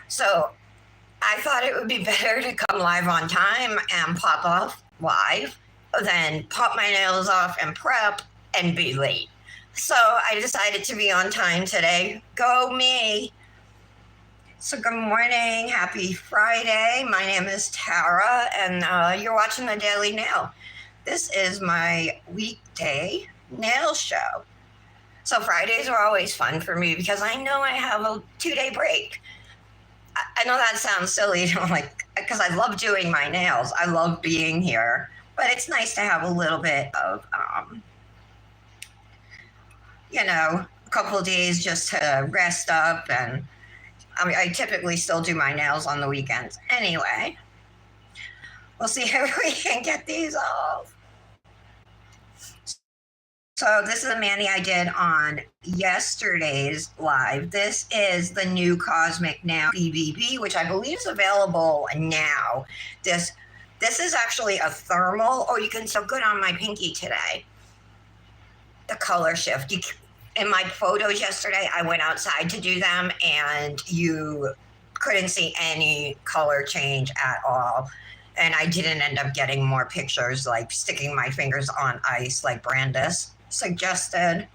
So I thought it would be better to come live on time and pop off live than pop my nails off and prep and be late. So I decided to be on time today. Go me. So good morning. Happy Friday. My name is Tara, and you're watching the Daily Nail. This is my weekday nail show. So Fridays are always fun for me because I know I have a 2-day break. I know that sounds silly, because I love doing my nails. I love being here, but it's nice to have a little bit of, a couple of days just to rest up. And I typically still do my nails on the weekends anyway. We'll see if we can get these off. So this is a mani I did on yesterday's live. This is the new Cosmic Nail BBB, which I believe is available now. This is actually a thermal. Oh, you can so good on my pinky today. The color shift. In my photos yesterday, I went outside to do them, and you couldn't see any color change at all. And I didn't end up getting more pictures, like sticking my fingers on ice like Brandis suggested.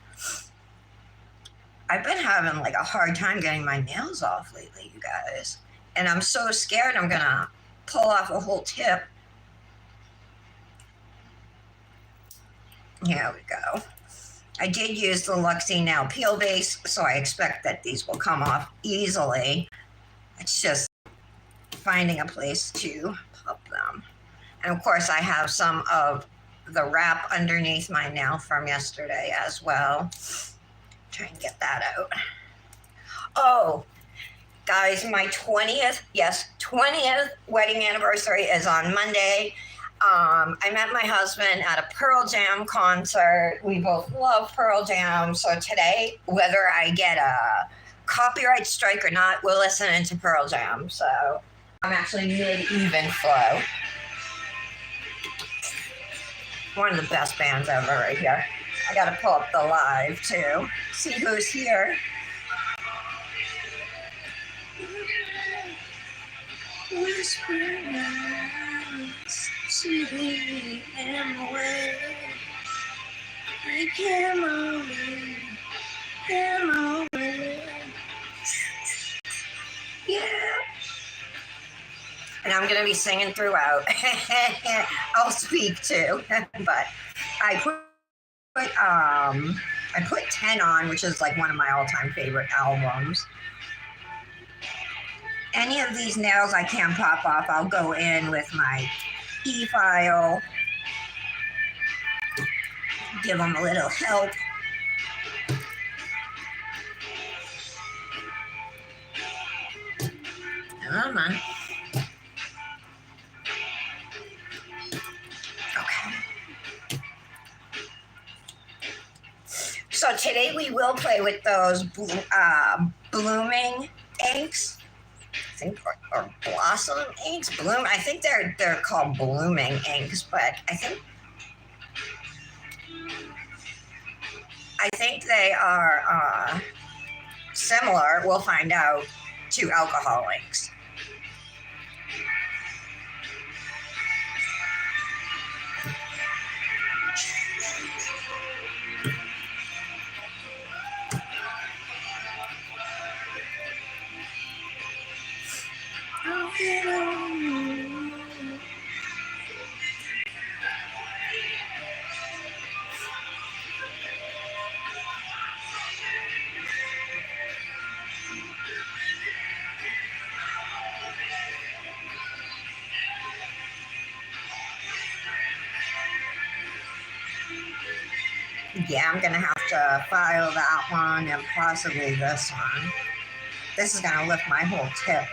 I've been having a hard time getting my nails off lately, you guys. And I'm so scared I'm gonna pull off a whole tip. Here we go. I did use the Luxie Nail Peel Base, so I expect that these will come off easily. It's just finding a place to pop them. And of course I have some of the wrap underneath my nail from yesterday as well. Try and get that out. Oh, guys, my 20th wedding anniversary is on Monday. I met my husband at a Pearl Jam concert. We both love Pearl Jam. So today, whether I get a copyright strike or not, we're listening to Pearl Jam. So I'm actually mid-even flow. One of the best bands ever right here. I gotta pull up the live too. See who's here. Whispering lies, sweetly and away. I came away. Yeah. And I'm going to be singing throughout. I'll speak too. But I put 10 on, which is one of my all-time favorite albums. Any of these nails I can't pop off, I'll go in with my e-file. Give them a little help. Come on. So today we will play with those blooming inks. I think, or blossom inks. I think they're called blooming inks, but I think they are similar. We'll find out, to alcohol inks. Yeah, I'm gonna have to file that one and possibly this one. This is gonna lift my whole tip.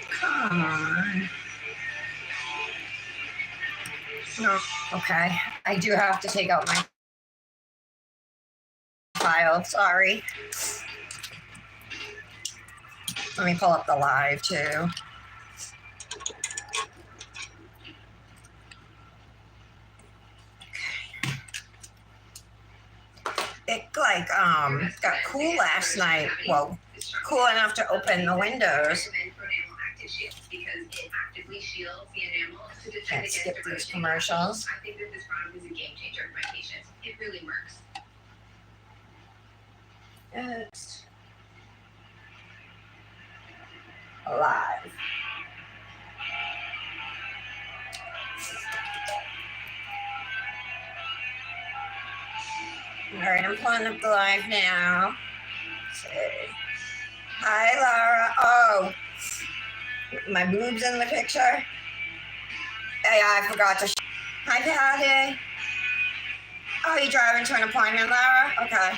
Come on. No, okay. I do have to take out my file, sorry. Let me pull up the live too. It like got cool last night. Well, cool enough to open the windows. Can't skip these commercials. I think that this product is a game changer for my patients. It really works. It's alive. All right, I'm pulling up the live now. Let's see. Hi, Laura. Oh, my boobs in the picture. Hey, I forgot to. Hi, Patty. Oh, you driving to an appointment, Laura? Okay.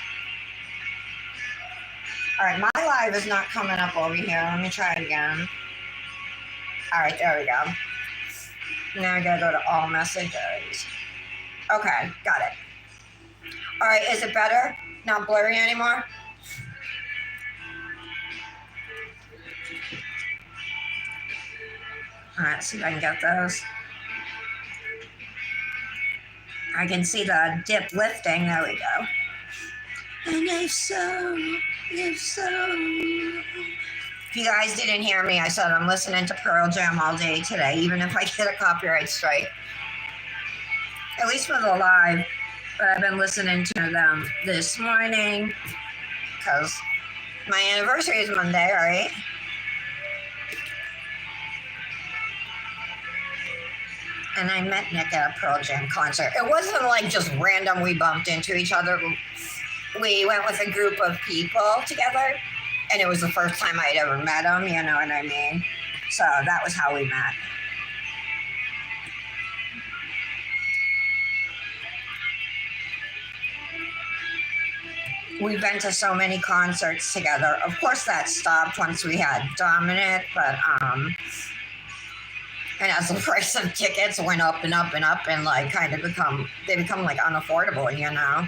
All right, my live is not coming up over here. Let me try it again. All right, there we go. Now I gotta go to all messages. Okay, got it. All right, is it better? Not blurry anymore? All right, see if I can get those. I can see the dip lifting. There we go. And if so. If you guys didn't hear me, I said I'm listening to Pearl Jam all day today, even if I get a copyright strike. At least for the live. But I've been listening to them this morning because my anniversary is Monday, right? And I met Nick at a Pearl Jam concert. It wasn't like just random we bumped into each other. We went with a group of people together, and it was the first time I'd ever met him, you know what I mean? So that was how we met. We've been to so many concerts together. Of course, that stopped once we had Dominic, but and as the price of tickets went up and up and up, and like kind of become like unaffordable, you know.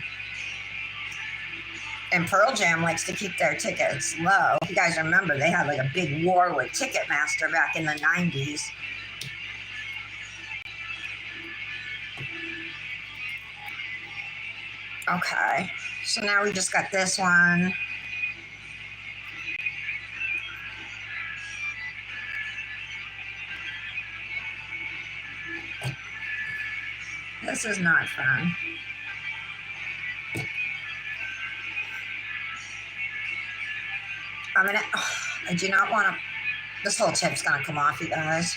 And Pearl Jam likes to keep their tickets low. You guys remember they had like a big war with Ticketmaster back in the 90s. Okay, so now we just got this one. This is not fun. I do not want to, this whole tip's going to come off, you guys.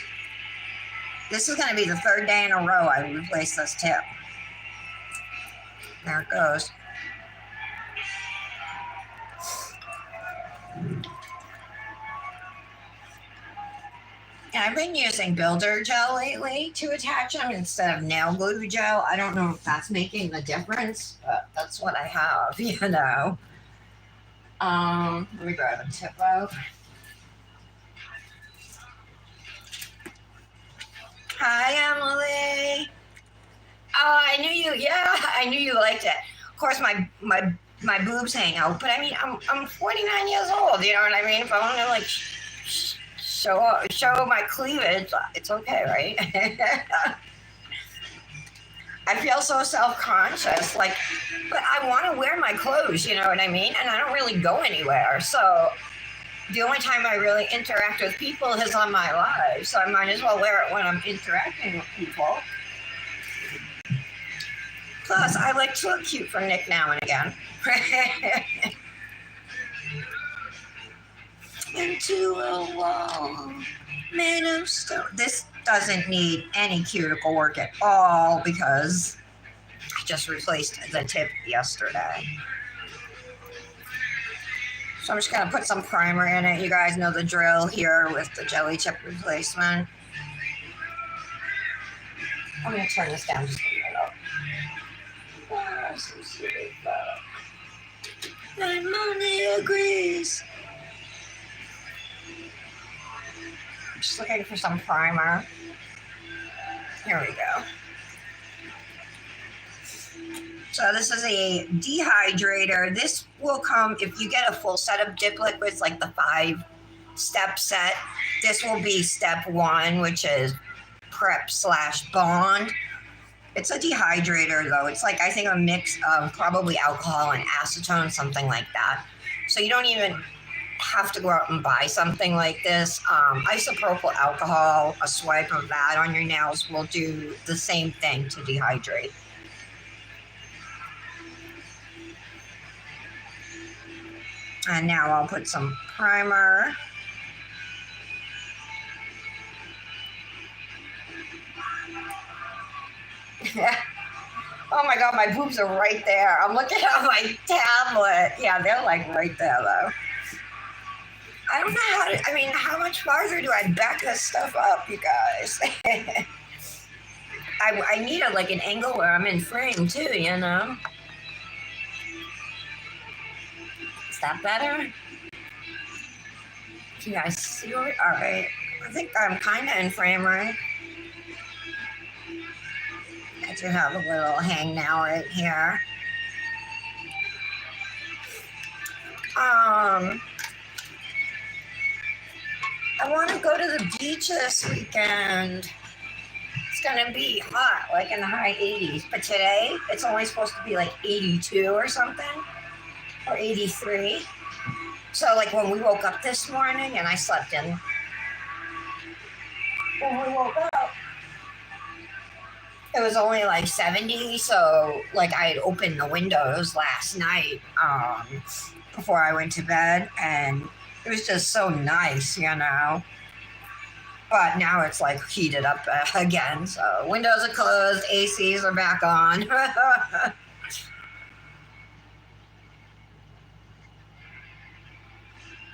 This is going to be the third day in a row I replace this tip. There it goes. And I've been using builder gel lately to attach them instead of nail glue gel. I don't know if that's making the difference, but that's what I have, you know. Let me grab a tip out. Hi, Emily. Oh, I knew you. Yeah, I knew you liked it. Of course, my boobs hang out, but I mean, I'm 49 years old. You know what I mean? If I want to like show my cleavage, it's okay, right? I feel so self-conscious, like, but I want to wear my clothes, you know what I mean? And I don't really go anywhere. So the only time I really interact with people is on my live. So I might as well wear it when I'm interacting with people. Plus, I like to look cute for Nick now and again. Into a wall made of stone. This doesn't need any cuticle work at all because I just replaced the tip yesterday. So I'm just going to put some primer in it. You guys know the drill here with the jelly tip replacement. I'm going to turn this down just a little. My money agrees. Just looking for some primer. Here we go. So this is a dehydrator. This will come if you get a full set of dip liquids, like the 5 step set. This will be step 1, which is prep/bond. It's a dehydrator though. It's like, I think, a mix of probably alcohol and acetone, something like that. So you don't even have to go out and buy something like this. Isopropyl alcohol, a swipe of that on your nails will do the same thing to dehydrate. And now I'll put some primer. Oh my God, my boobs are right there. I'm looking at my tablet. Yeah, they're like right there though. I don't know how much farther do I back this stuff up, you guys? I need an angle where I'm in frame too, you know? Is that better? Can you guys see it? All right. I think I'm kind of in frame, right? I do have a little hang now right here. I want to go to the beach this weekend. It's going to be hot, like in the high 80s. But today, it's only supposed to be like 82 or something, or 83. So like when we woke up this morning, and I slept in. When we woke up, it was only like 70. So like I had opened the windows last night before I went to bed, and it was just so nice, you know. But now it's like heated up again. So windows are closed, ACs are back on.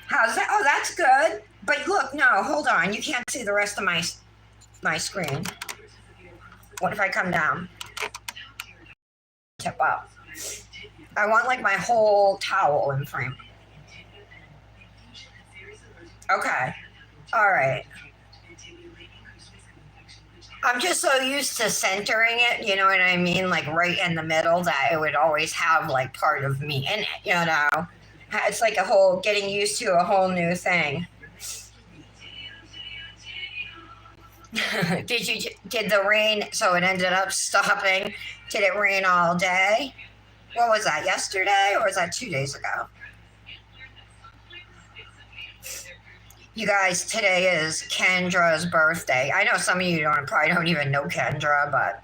How's that? Oh, that's good. But look, no, hold on. You can't see the rest of my screen. What if I come down? Tip up. I want like my whole towel in frame. Okay. All right. I'm just so used to centering it, you know what I mean? Like right in the middle, that it would always have like part of me in it, you know? It's like getting used to a whole new thing. Did the rain, so it ended up stopping? Did it rain all day? What was that, yesterday, or was that 2 days ago? You guys, today is Kendra's birthday. I know some of you probably don't even know Kendra, but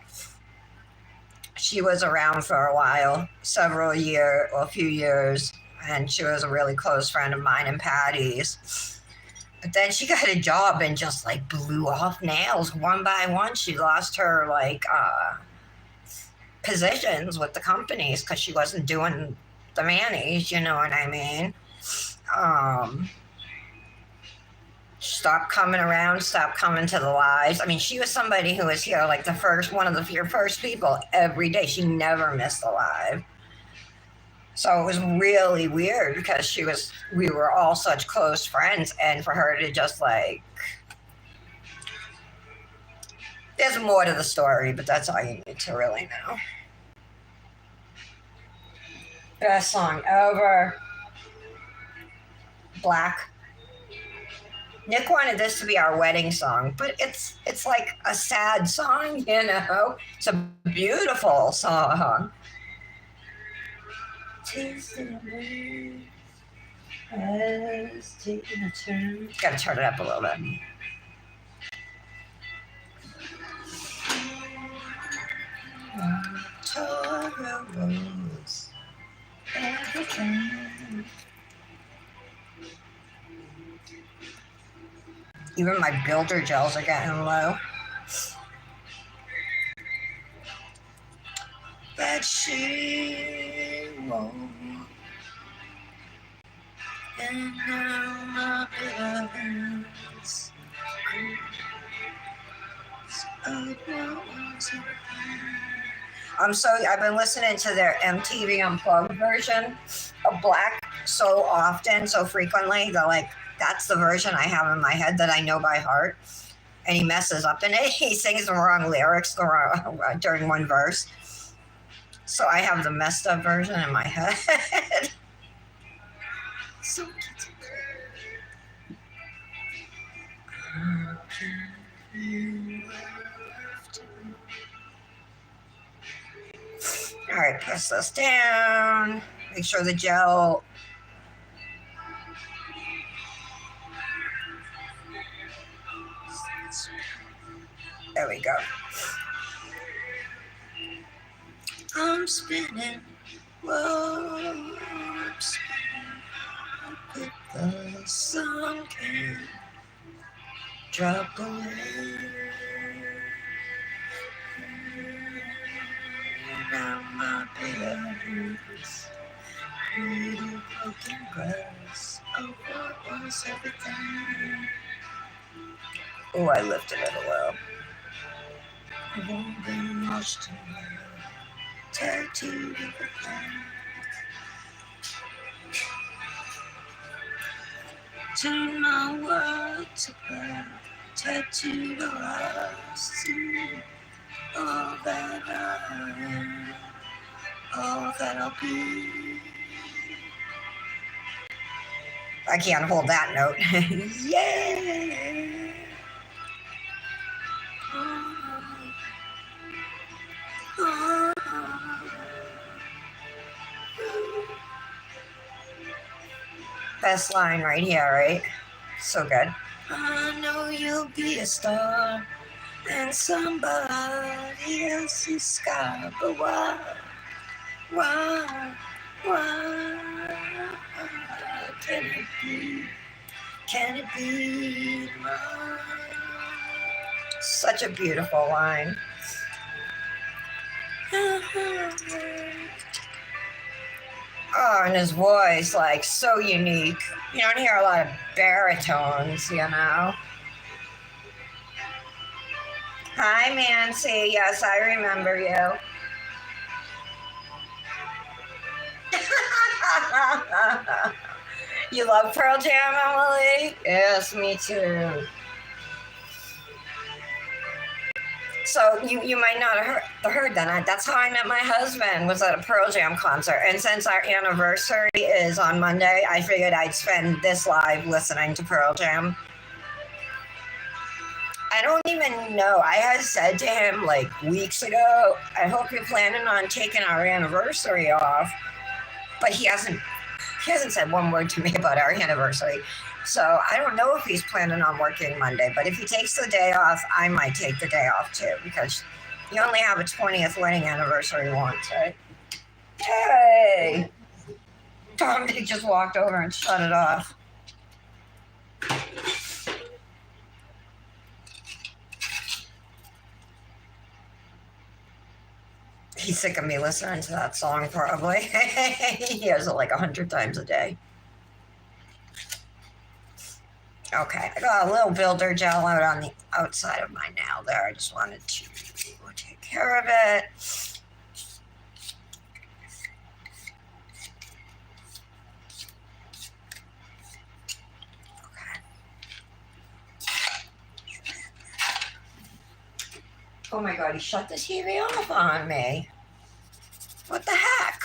she was around for a while, a few years, and she was a really close friend of mine and Patty's. But then she got a job and just like blew off nails one by one. She lost her positions with the companies because she wasn't doing the manis, you know what I mean? Stopped coming around, stopped coming to the lives. I mean, she was somebody who was here like one of the first people every day. She never missed a live. So it was really weird because we were all such close friends, and for her to just like, there's more to the story, but that's all you need to really know. Best song ever. Black. Nick wanted this to be our wedding song, but it's like a sad song, you know? It's a beautiful song. Tasting away as taking a turn. Gotta turn it up a little bit. Victoria Rose. Even my builder gels are getting low. That she won't. And now my beloveds. I've been listening to their MTV Unplugged version of Black so often, so frequently, that that's the version I have in my head that I know by heart. And he messes up in it. He sings the wrong lyrics during one verse. So I have the messed up version in my head. So All right, press this down. Make sure the gel. There we go. I'm spinning. Whoa, I'm spinning. The sun can drop away. Now my pillows, pretty broken glass of what was everything. Oh, I lifted it a little. I've all been lost in love, tattooed everything. Turn my world to black, tattooed all I see. All that I am, all that I'll be. I can't hold that note. Yeah. Best line right here, right? So good. I know you'll be a star and somebody else's sky, but why can it be? Can it be mine? Such a beautiful line. Oh, and his voice, like, so unique. You don't hear a lot of baritones, you know? Hi, Nancy. Yes, I remember you. You love Pearl Jam, Emily? Yes, me too. So you might not have heard that. That's how I met my husband, was at a Pearl Jam concert. And since our anniversary is on Monday, I figured I'd spend this live listening to Pearl Jam. I don't even know. I had said to him like weeks ago, I hope you're planning on taking our anniversary off. But he hasn't said one word to me about our anniversary. So I don't know if he's planning on working Monday, but if he takes the day off, I might take the day off too, because you only have a 20th wedding anniversary once, right? Hey! Dominic just walked over and shut it off. He's sick of me listening to that song, probably. He hears it like 100 times a day. Okay, I got a little builder gel out on the outside of my nail there. I just wanted to take care of it. Okay. Oh my God, he shut the TV off on me. What the heck?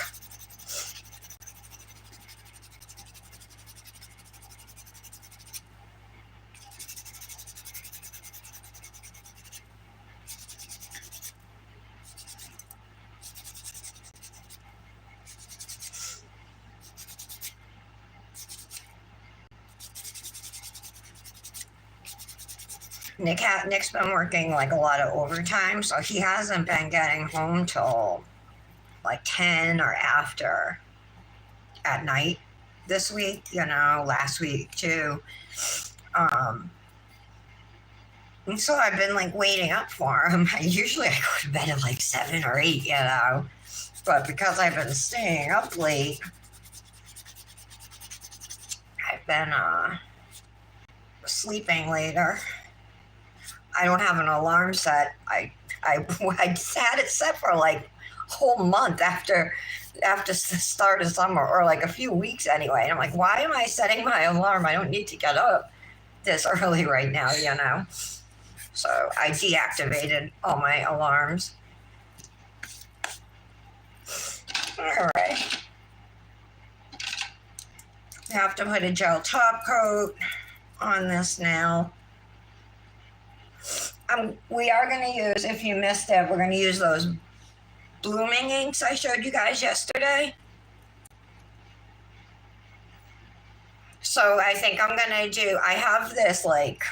Nick's been working like a lot of overtime, so he hasn't been getting home till like 10 or after at night this week, you know, last week too. And so I've been like waiting up for him. Usually I go to bed at like 7 or 8, you know, but because I've been staying up late, I've been sleeping later. I don't have an alarm set. I had it set for like a whole month after the start of summer, or like a few weeks anyway. And I'm like, why am I setting my alarm? I don't need to get up this early right now, you know? So I deactivated all my alarms. All right. I have to put a gel top coat on this now. We are going to use, if you missed it, we're going to use those blooming inks I showed you guys yesterday. So I think I'm going to do, I have this like,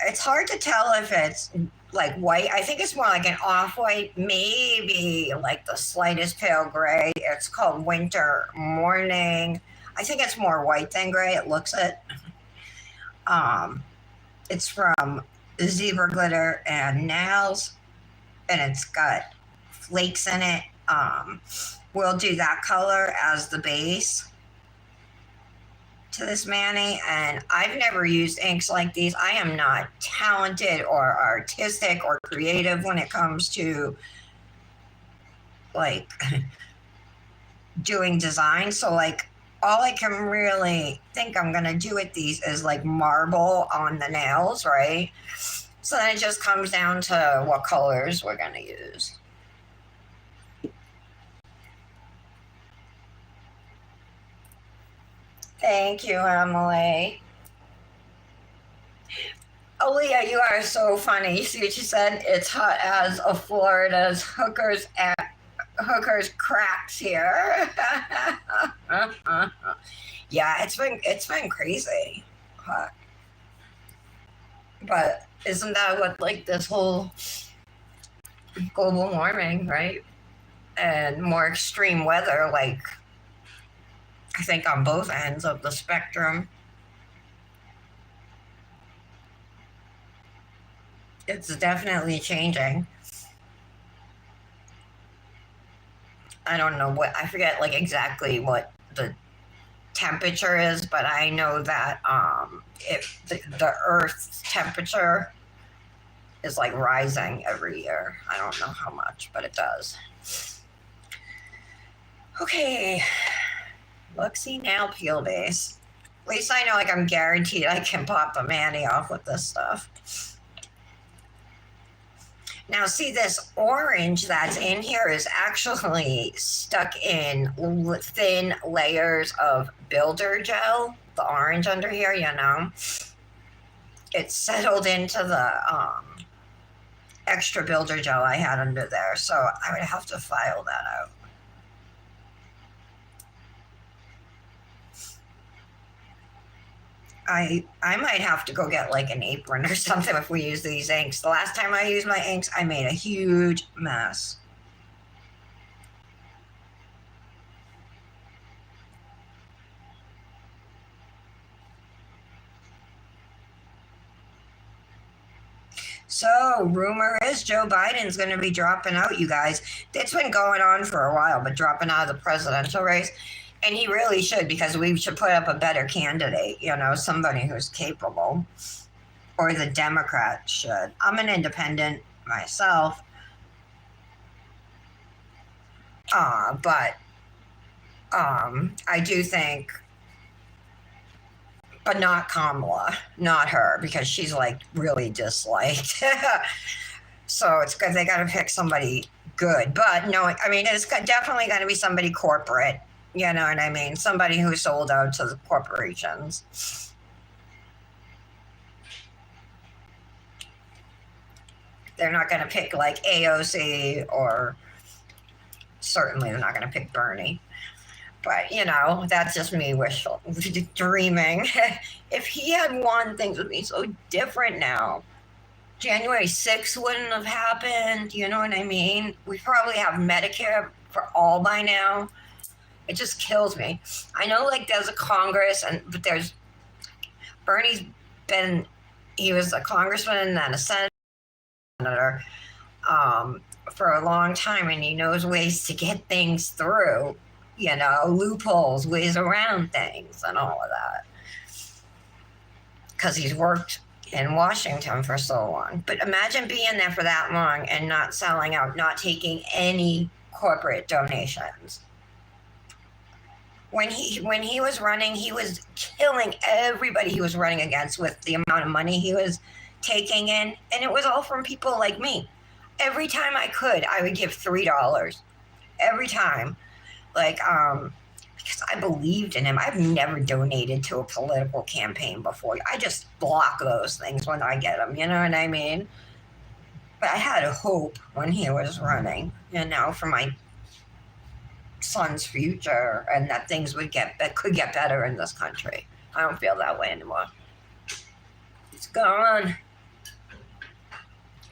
it's hard to tell if it's like white. I think it's more like an off-white, maybe like the slightest pale gray. It's called Winter Morning. I think it's more white than gray. It looks it. It's from Zebra Glitter and Nails, and it's got flakes in it. We'll do that color as the base to this mani, and I've never used inks like these. I am not talented or artistic or creative when it comes to like doing design. So like all I can really think I'm gonna do with these is like marble on the nails, right? So then it just comes down to what colors we're gonna use. Thank you, Emily. Aaliyah, you are so funny. You see what she said? It's hot as a Florida's hookers cracks here. Yeah, it's been crazy hot. But isn't that what like this whole global warming, right? And more extreme weather, like I think on both ends of the spectrum. It's definitely changing. I don't know what, I forget like exactly what the temperature is, but I know that if the Earth's temperature is like rising every year. I don't know how much, but it does. Okay, Luxie Nail Peel Base. At least I know like I'm guaranteed I can pop the mani off with this stuff. Now see, this orange that's in here is actually stuck in thin layers of builder gel. The orange under here, you know, it's settled into the extra builder gel I had under there. So I would have to file that out. I might have to go get like an apron or something if we use these inks. The last time I used my inks, I made a huge mess. So, rumor is Joe Biden's going to be dropping out, you guys. It's been going on for a while, but dropping out of the presidential race. And he really should, because we should put up a better candidate, you know, somebody who's capable. Or the Democrats should. I'm an independent myself. But I do think, but not Kamala, not her, because she's like really disliked. So it's good. They got to pick somebody good. But no, I mean, it's definitely going to be somebody corporate. You know what I mean? Somebody who sold out to the corporations. They're not going to pick like AOC, or certainly they're not going to pick Bernie. But, you know, that's just me wishful dreaming. If he had won, things would be so different now. January 6th wouldn't have happened. You know what I mean? We probably have Medicare for all by now. It just kills me. I know, like, there's a Congress, but there's Bernie's been, he was a congressman and then a senator for a long time, and he knows ways to get things through, you know, loopholes, ways around things, and all of that. Because he's worked in Washington for so long. But imagine being there for that long and not selling out, not taking any corporate donations. When he was running, he was killing everybody he was running against with the amount of money he was taking in, and it was all from people like me. Every time I could, I would give $3. Every time. Like, because I believed in him. I've never donated to a political campaign before. I just block those things when I get them. You know what I mean? But I had hope when he was running, for my son's future, and that that could get better in this country. I don't feel that way anymore. It's gone.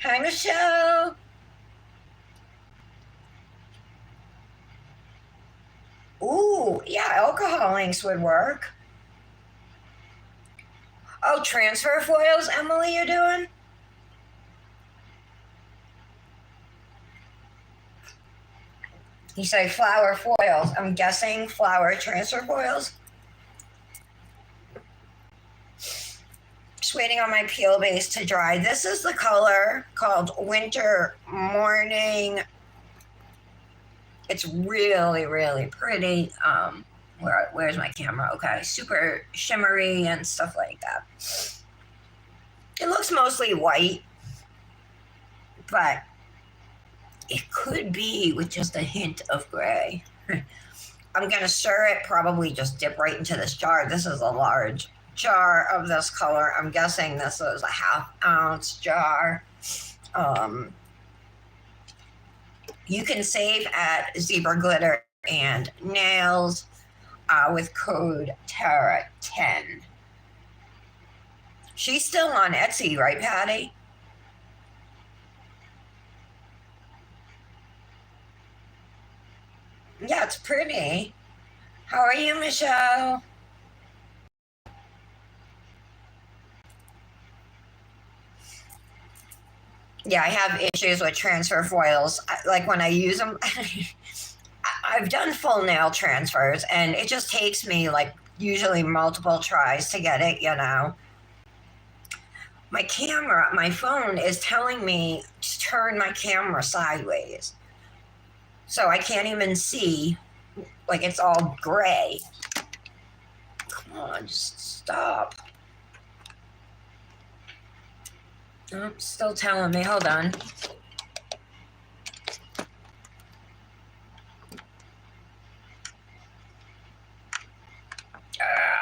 Hi, Michelle. Ooh, yeah, alcohol inks would work. Oh, transfer foils, Emily, you're doing? You say flower foils. I'm guessing flower transfer foils. Just waiting on my peel base to dry. This is the color called Winter Morning. It's really, really pretty. Where's my camera? Okay, super shimmery and stuff like that. It looks mostly white, but it could be with just a hint of gray. I'm going to stir it, probably just dip right into this jar. This is a large jar of this color. I'm guessing this is a 1/2 ounce jar. You can save at Zebra Glitter and Nails with code Tara10. She's still on Etsy, right, Patty? Yeah, it's pretty. How are you, Michelle? Yeah, I have issues with transfer foils. Like when I use them, I've done full nail transfers, and it just takes me like usually multiple tries to get it. My phone is telling me to turn my camera sideways. So I can't even see, like it's all gray. Come on, just stop. Oh, still telling me, hold on.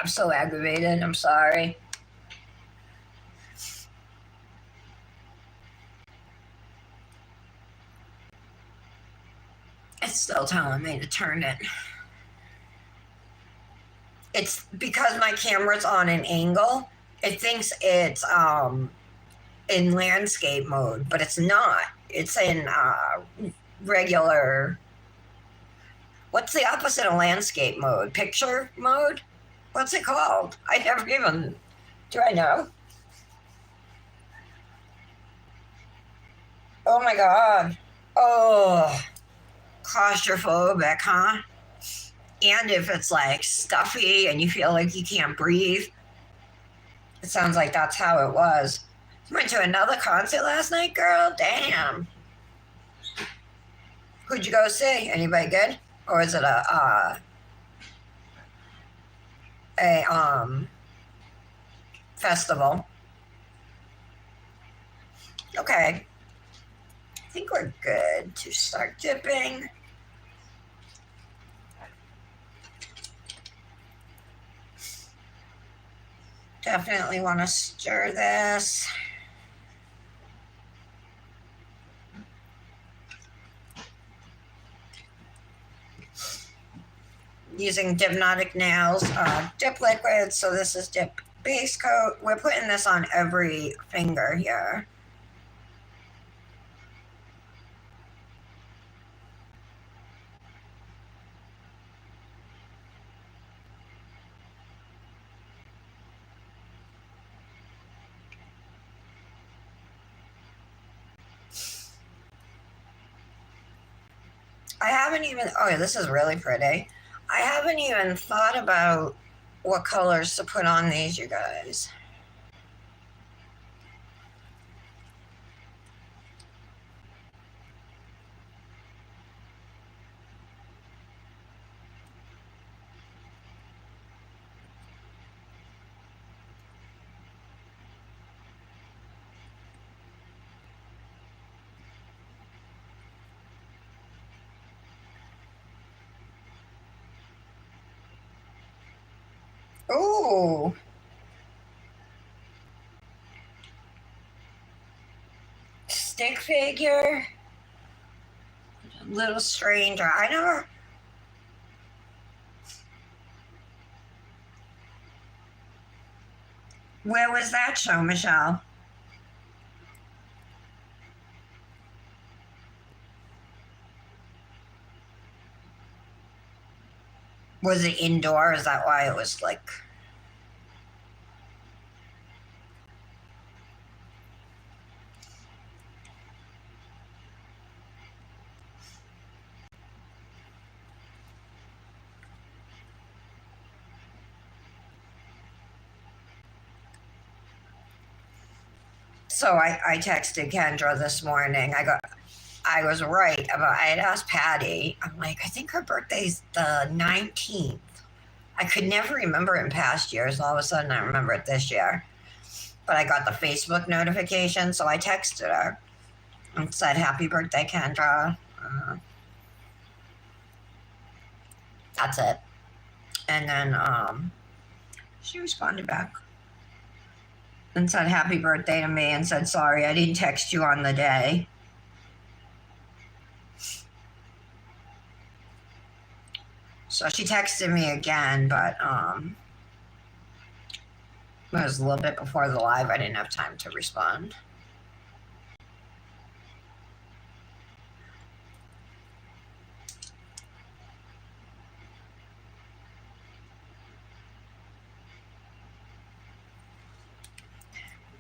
I'm so aggravated, I'm sorry. It's still telling me to turn it. It's because my camera's on an angle. It thinks it's in landscape mode, but it's not. It's in regular. What's the opposite of landscape mode? Picture mode? What's it called? I never even. Do I know? Oh my god. Oh, claustrophobic, huh? And if it's like stuffy and you feel like you can't breathe, it sounds like that's how it was. You went to another concert last night, girl? Damn. Who'd you go see? Anybody good? Or is it a festival? Okay. I think we're good to start dipping. Definitely want to stir this. Using Dipnotic Nails dip liquid. So this is dip base coat. We're putting this on every finger here. I haven't even, oh, this is really pretty. I haven't even thought about what colors to put on these, you guys. Ooh. Stick figure. Little stranger. I never. Where was that show, Michelle? Was it indoor? Is that why it was like? So I texted Kendra this morning. I was right about, I had asked Patty, I'm like, I think her birthday's the 19th. I could never remember it in past years. All of a sudden, I remember it this year. But I got the Facebook notification, so I texted her and said, Happy birthday, Kendra. That's it. And then she responded back and said, Happy birthday to me, and said, Sorry, I didn't text you on the day. So she texted me again, but it was a little bit before the live. I didn't have time to respond.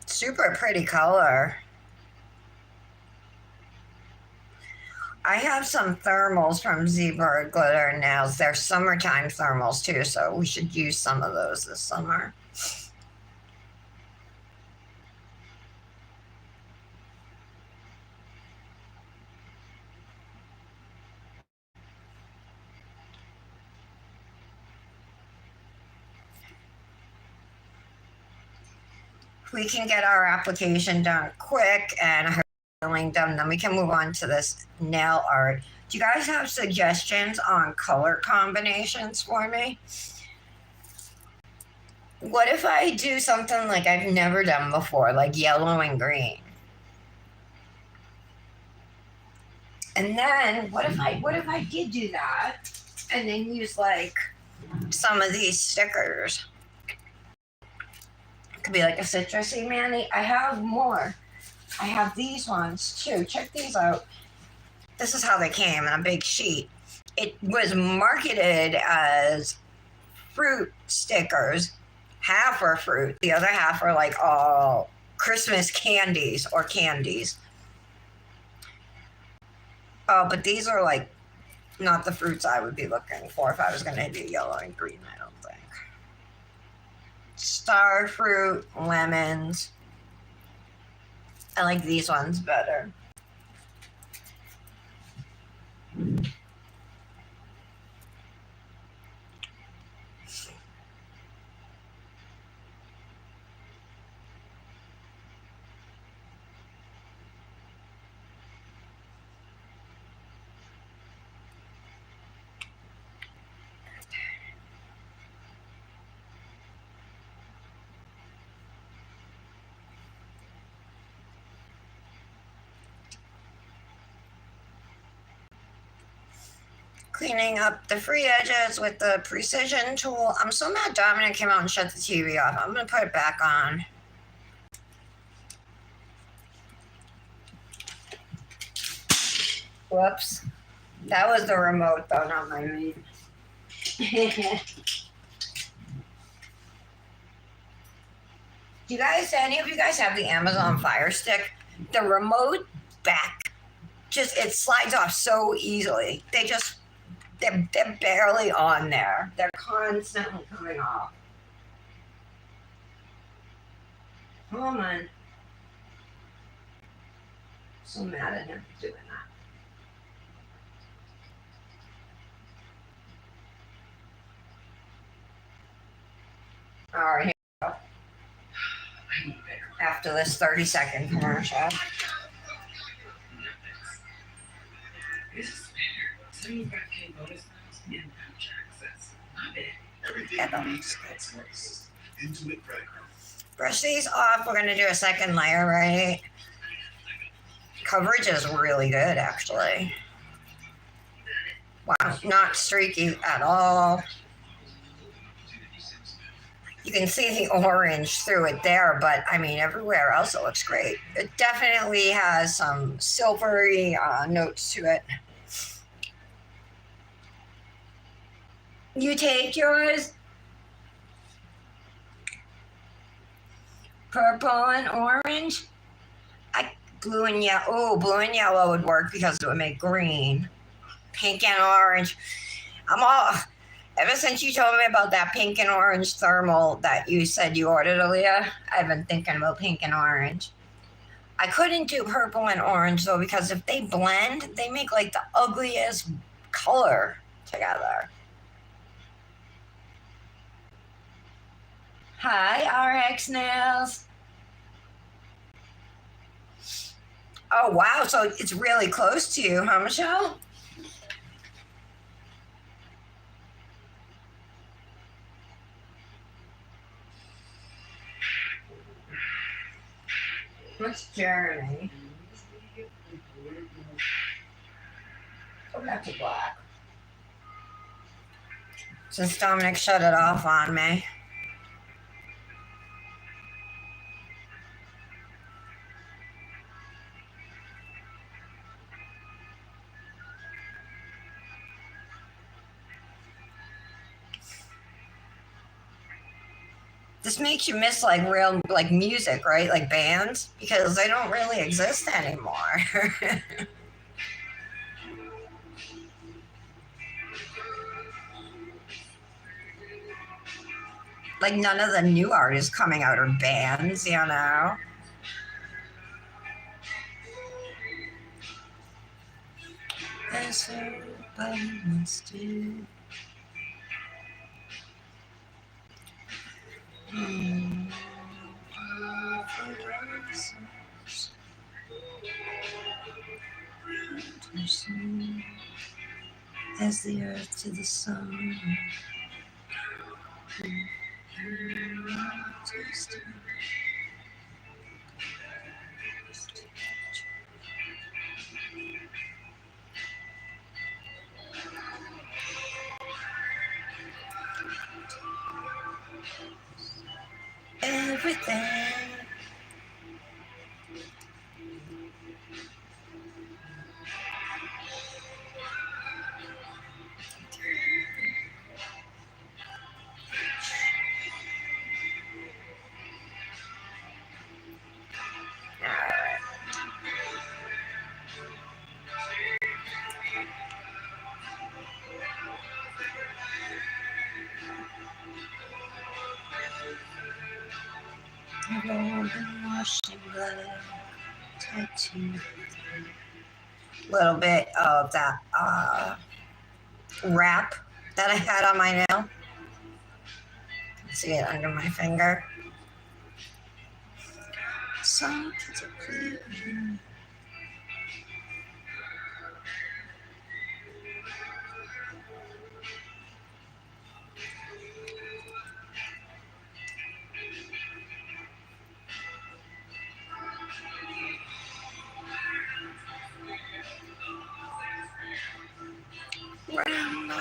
Super pretty color. I have some thermals from Zebra Glitter Nails. They're summertime thermals too, so we should use some of those this summer. If we can get our application done quick and her billing done, then we can move on to this nail art. Do you guys have suggestions on color combinations for me? What if I do something like I've never done before, like yellow and green? And then what if I did do that and then use like some of these stickers? It could be like a citrusy Manny. I have more. I have these ones too. Check these out. This is how they came in a big sheet. It was marketed as fruit stickers. Half are fruit, the other half are like all Christmas candies or candies. Oh, but these are like not the fruits I would be looking for if I was going to do yellow and green, I don't think. Star fruit, lemons. I like these ones better. Cleaning up the free edges with the precision tool. I'm so mad Dominic came out and shut the TV off. I'm going to put it back on. Whoops. That was the remote though, not my read. Any of you guys have the Amazon Fire Stick? The remote back, it slides off so easily. They're barely on there. They're constantly coming off. Come on. So mad at him for doing that. All right, here we go. After this 30-second commercial. Yeah, brush these off. We're going to do a second layer, right? Coverage is really good, actually. Wow, not streaky at all. You can see the orange through it there, but I mean, everywhere else it looks great. It definitely has some silvery notes to it. You take yours? Purple and orange? Blue and yellow. Oh, blue and yellow would work because it would make green. Pink and orange. Ever since you told me about that pink and orange thermal that you said you ordered, Aaliyah, I've been thinking about pink and orange. I couldn't do purple and orange though, because if they blend, they make like the ugliest color together. Hi, RX Nails. Oh, wow. So it's really close to you, huh, Michelle? What's Jeremy? Go back to black. Since Dominic shut it off on me. This makes you miss like real like music, right? Like bands, because they don't really exist anymore. Like none of the new artists coming out are bands, you know? As everybody wants to. As the earth to the sun. Everything. Little bit of that wrap that I had on my nail. See it under my finger. Some kids are playing. Round my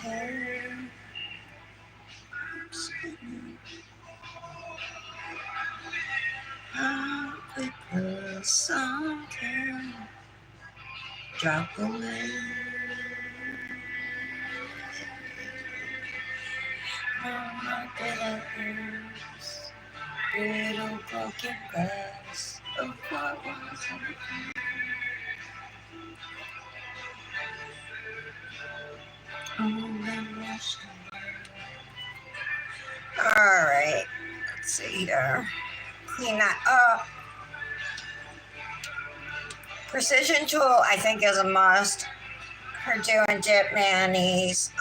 hair. How quick the sun can drop away. Oh my goodness, little broken glass of what was it? All right, let's see here. Clean that up. Precision tool, I think, is a must for doing dip manis.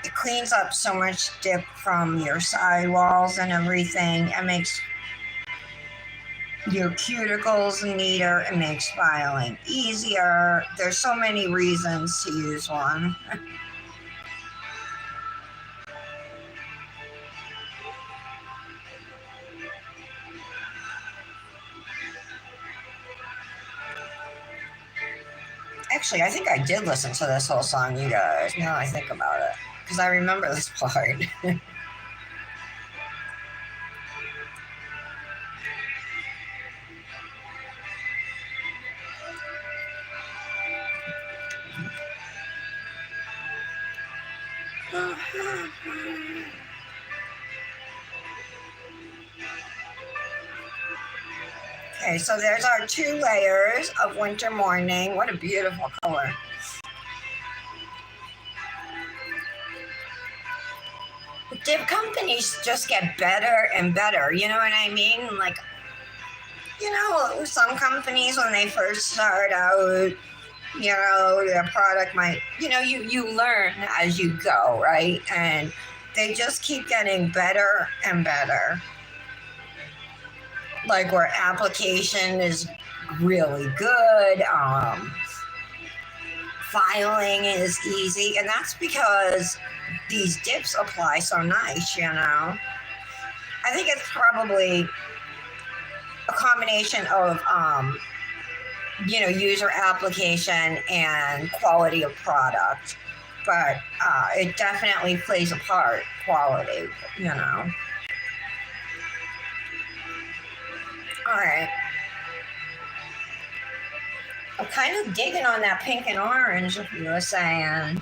It cleans up so much dip from your sidewalls and everything. It makes your cuticles neater. It makes filing easier. There's so many reasons to use one. Actually, I think I did listen to this whole song, you guys, now I think about it. Because I remember this part. Okay, so there's our 2 layers of Winter Morning. What a beautiful color. Dip companies just get better and better, you know what I mean? Like, you know, some companies when they first start out, you know, their product might, you know, you learn as you go, right? And they just keep getting better and better. Like where application is really good, filing is easy, and that's because these dips apply so nice, you know. I think it's probably a combination of you know, user application and quality of product, but it definitely plays a part, quality, you know. All right. I'm kind of digging on that pink and orange, you were saying.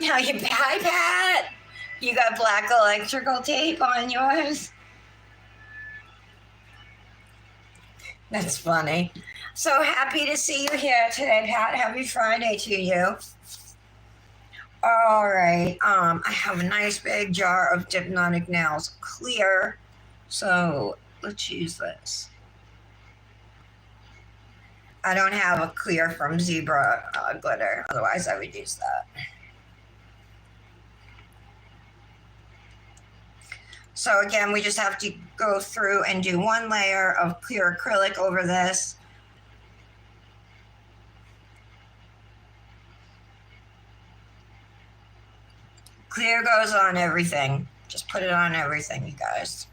Now you hi Pat. You got black electrical tape on yours? That's funny. So happy to see you here today, Pat. Happy Friday to you. All right. I have a nice big jar of Dipnotic Nails clear. So let's use this. I don't have a clear from Zebra glitter. Otherwise, I would use that. So again, we just have to go through and do 1 layer of clear acrylic over this. Clear goes on everything. Just put it on everything, you guys.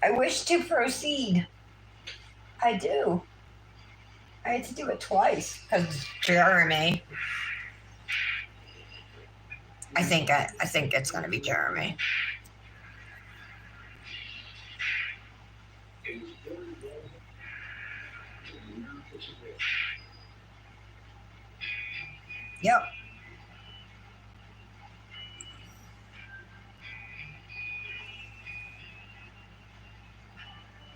I wish to proceed. I do. I had to do it twice because Jeremy. I think it's going to be Jeremy. Yep.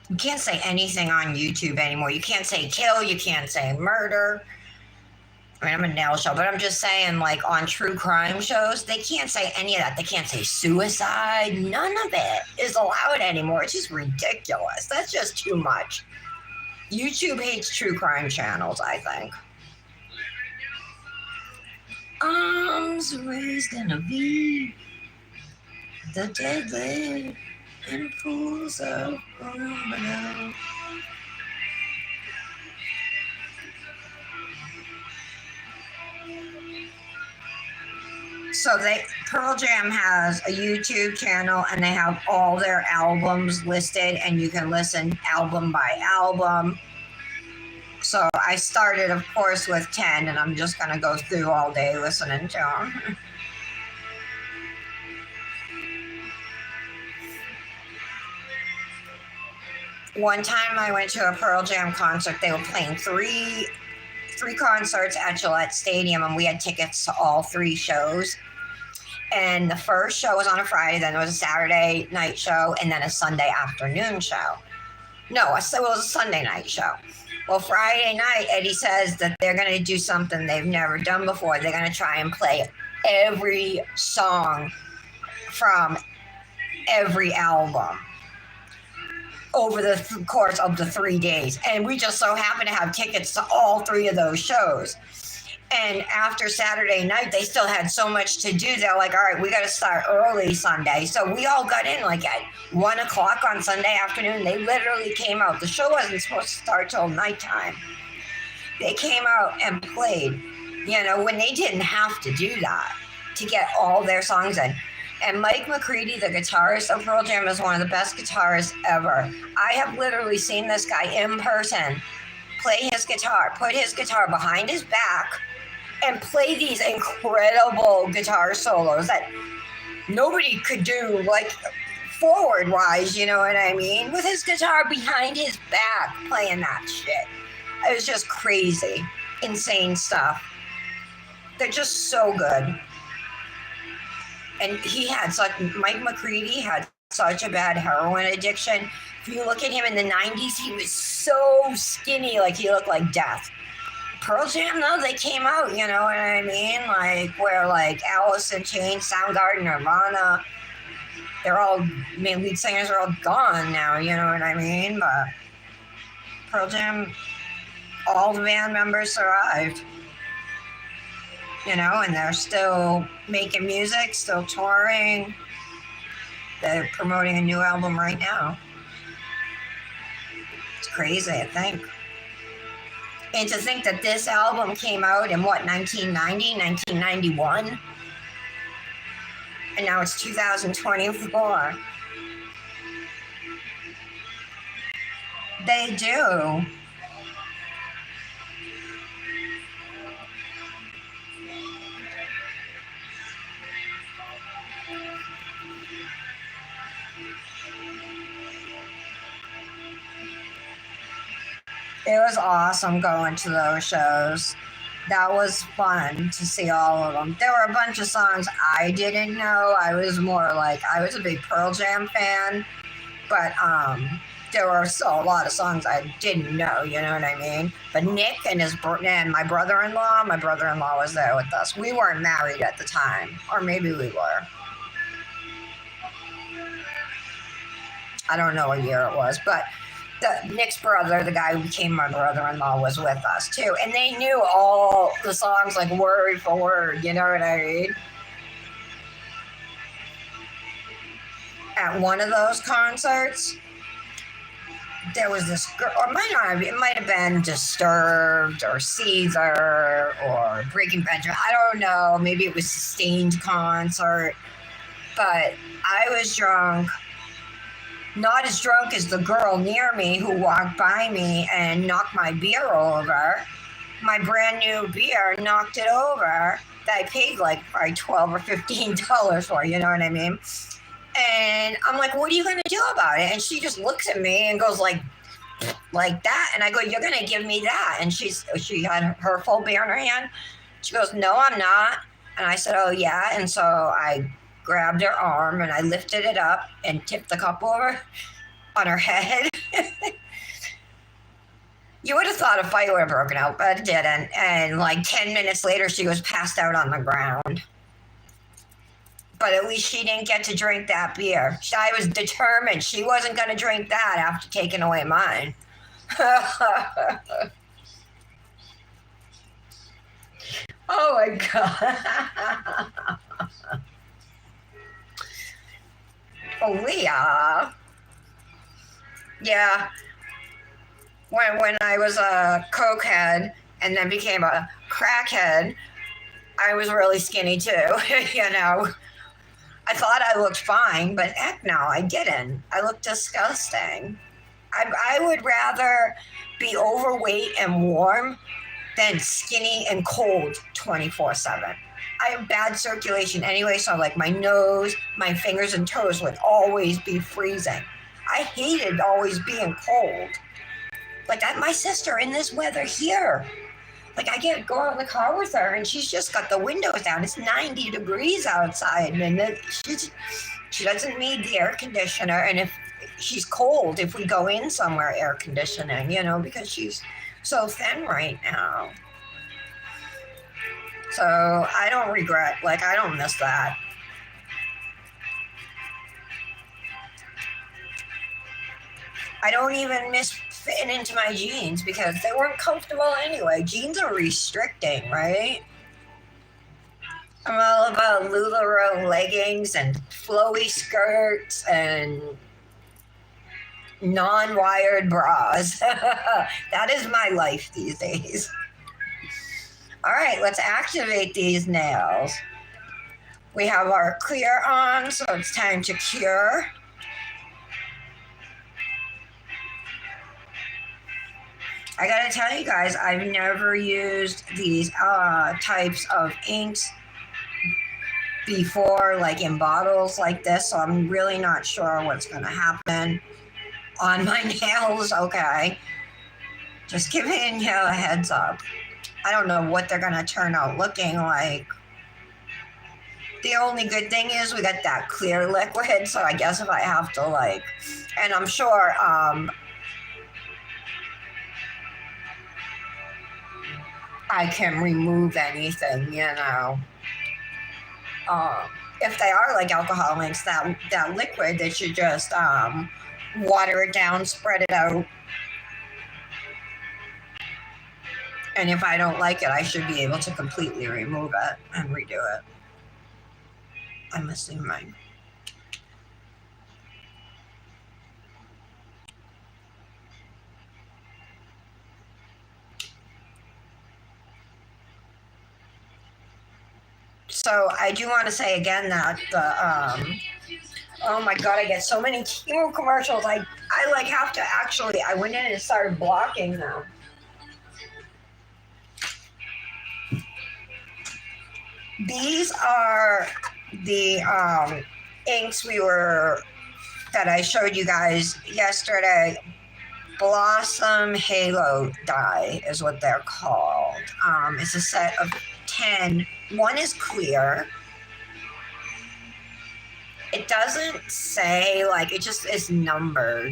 You can't say anything on YouTube anymore. You can't say kill. You can't say murder. I mean, I'm a nail show, but I'm just saying, like on true crime shows, they can't say any of that. They can't say suicide. None of it is allowed anymore. It's just ridiculous. That's just too much. YouTube hates true crime channels, I think. Arms raised in a V, the deadly in pools of aluminum. So Pearl Jam has a YouTube channel and they have all their albums listed and you can listen album by album. So I started, of course, with 10 and I'm just going to go through all day listening to them. One time I went to a Pearl Jam concert. They were playing three concerts at Gillette Stadium and we had tickets to all 3 shows. And the first show was on a Friday, then there was a Saturday night show, and then a Sunday afternoon show. No, it was a Sunday night show. Well, Friday night, Eddie says that they're going to do something they've never done before. They're going to try and play every song from every album over the course of the 3 days. And we just so happen to have tickets to all 3 of those shows. And after Saturday night, they still had so much to do. They're like, all right, we got to start early Sunday. So we all got in like at 1 o'clock on Sunday afternoon. They literally came out. The show wasn't supposed to start till nighttime. They came out and played, when they didn't have to do that to get all their songs in. And Mike McCready, the guitarist of Pearl Jam, is one of the best guitarists ever. I have literally seen this guy in person play his guitar, put his guitar behind his back, and play these incredible guitar solos that nobody could do, like forward wise, you know what I mean? With his guitar behind his back, playing that shit. It was just crazy, insane stuff. They're just so good. And Mike McCready had such a bad heroin addiction. If you look at him in the 90s, he was so skinny, like he looked like death. Pearl Jam, though, they came out, you know what I mean? Like, where, like, Alice in Chains, Soundgarden, Nirvana, lead singers are all gone now, you know what I mean? But Pearl Jam, all the band members survived, and they're still making music, still touring. They're promoting a new album right now. It's crazy, I think. And to think that this album came out in 1990, 1991? And now it's 2024. They do. It was awesome going to those shows. That was fun to see all of them. There were a bunch of songs I didn't know. I was a big Pearl Jam fan, but there were still a lot of songs I didn't know, you know what I mean? But Nick and my brother-in-law was there with us. We weren't married at the time, or maybe we were. I don't know what year it was, but Nick's brother, the guy who became my brother-in-law, was with us too. And they knew all the songs like word for word, you know what I mean? At one of those concerts, there was this girl, or it might have been Disturbed or Caesar or Breaking Benjamin. I don't know. Maybe it was a Sustained concert. But I was drunk. Not as drunk as the girl near me who walked by me and knocked my beer over. My brand new beer knocked it over that I paid like probably $12 or $15 for, you know what I mean? And I'm like, what are you going to do about it? And she just looks at me and goes like that. And I go, you're going to give me that? And she had her full beer in her hand. She goes, no, I'm not. And I said, oh, yeah. And so I grabbed her arm and I lifted it up and tipped the cup over on her head. You would have thought a fight would have broken out, but it didn't. And like 10 minutes later, she was passed out on the ground. But at least she didn't get to drink that beer. I was determined she wasn't going to drink that after taking away mine. Oh my God. Oh, Leah. Yeah. When I was a cokehead and then became a crackhead, I was really skinny too, you know. I thought I looked fine, but heck no, I didn't. I looked disgusting. I would rather be overweight and warm than skinny and cold 24/7. I have bad circulation anyway, so like my nose, my fingers and toes would always be freezing. I hated always being cold. Like my sister in this weather here. Like I get go out in the car with her and she's just got the windows down. It's 90 degrees outside and she doesn't need the air conditioner. And if she's cold, if we go in somewhere, air conditioning, you know, because she's so thin right now. So I don't regret, like I don't miss that. I don't even miss fitting into my jeans because they weren't comfortable anyway. Jeans are restricting, right? I'm all about LuLaRoe leggings and flowy skirts and non-wired bras. That is my life these days. All right, let's activate these nails. We have our clear on, so it's time to cure. I gotta tell you guys, I've never used these types of inks before, like in bottles like this, so I'm really not sure what's gonna happen on my nails. Okay, just giving you a heads up. I don't know what they're gonna turn out looking like. The only good thing is we got that clear liquid, so I guess if I have to like, and I'm sure I can remove anything, you know. If they are like alcohol inks, that liquid, they should just water it down, spread it out. And if I don't like it, I should be able to completely remove it and redo it. I'm assuming. So I do want to say again that the oh my god, I get so many chemo commercials. I like have to actually, I went in and started blocking them. These are the inks that I showed you guys yesterday. Blossom Halo dye is what they're called. It's a set of 10. One is clear. It doesn't say, like, it just is number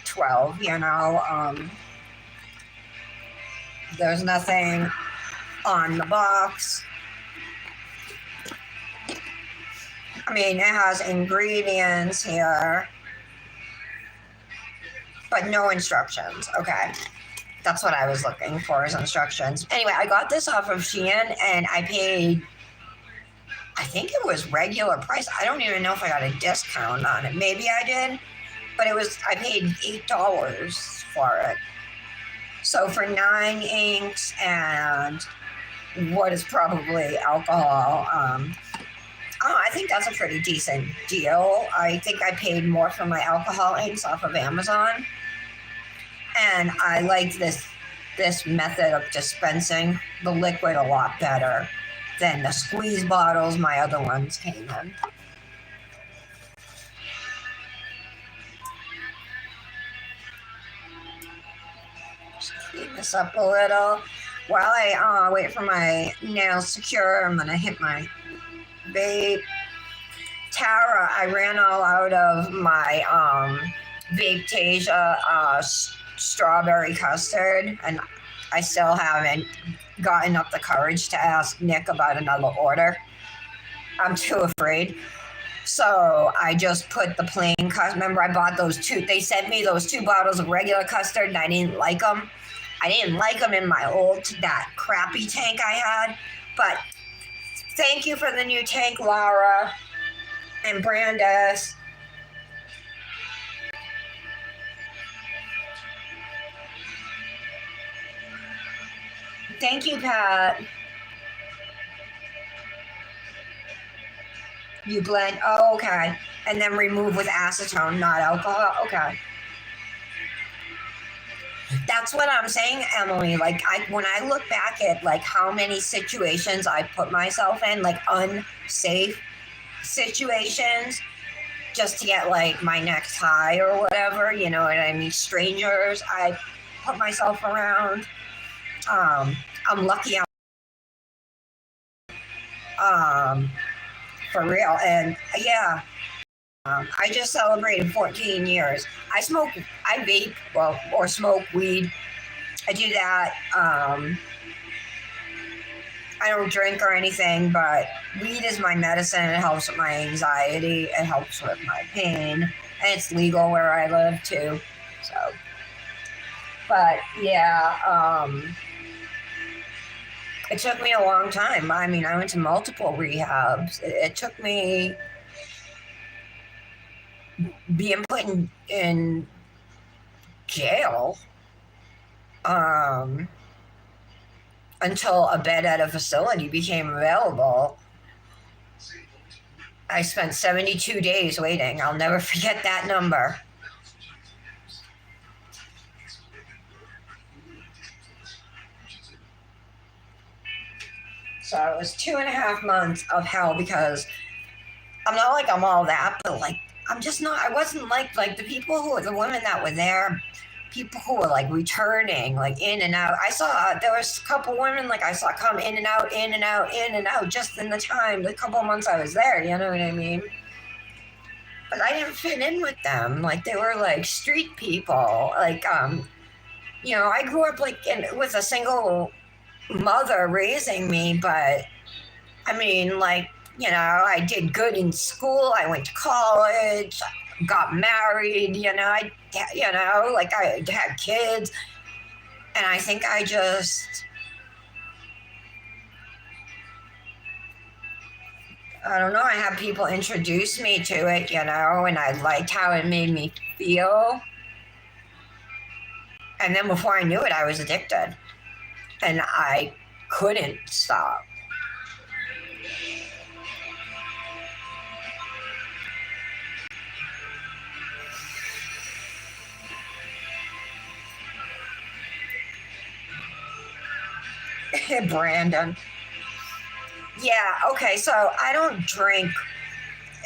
12, you know. There's nothing on the box. I mean, it has ingredients here, but no instructions. Okay. That's what I was looking for, is instructions. Anyway, I got this off of Shein and I paid, I think it was regular price. I don't even know if I got a discount on it. Maybe I did, but I paid $8 for it. So for 9 inks and what is probably alcohol, I think that's a pretty decent deal. I think I paid more for my alcohol inks off of Amazon. And I like this method of dispensing the liquid a lot better than the squeeze bottles my other ones came in. Just clean this up a little. While I wait for my nails to cure, I'm going to hit my vape. Tara, I ran all out of my Vape-Tasia strawberry custard, and I still haven't gotten up the courage to ask Nick about another order. I'm too afraid. So I just put the plain custard. Remember, I bought those 2. They sent me those 2 bottles of regular custard, and I didn't like them. I didn't like them in my that crappy tank I had. But thank you for the new tank, Laura and Brandis. Thank you, Pat. You blend, oh, okay. And then remove with acetone, not alcohol, okay. That's what I'm saying, Emily. Like, when I look back at, like, how many situations I put myself in, like, unsafe situations, just to get, like, my next high or whatever, you know what I mean? Strangers I put myself around. I'm lucky for real. And yeah, I just celebrated 14 years. I vape, or smoke weed. I do that. I don't drink or anything, but weed is my medicine. It helps with my anxiety. It helps with my pain. And it's legal where I live too. So But yeah, it took me a long time. I mean, I went to multiple rehabs. It took me being put in jail um, until a bed at a facility became available. I spent 72 days waiting. I'll never forget that number. So it was 2.5 months of hell because I'm not like I'm all that, but like I'm just not. I wasn't like the people who were the women that were there, people who were like returning, like in and out. I saw there was a couple women like I saw come in and out, in and out, in and out, just in the couple months I was there. You know what I mean? But I didn't fit in with them. Like they were like street people. Like I grew up like with a single mother raising me, but I mean, like, I did good in school. I went to college, got married, like I had kids. And I think I don't know, I had people introduce me to it, and I liked how it made me feel. And then before I knew it, I was addicted. And I couldn't stop. Brandon. Yeah, okay, so I don't drink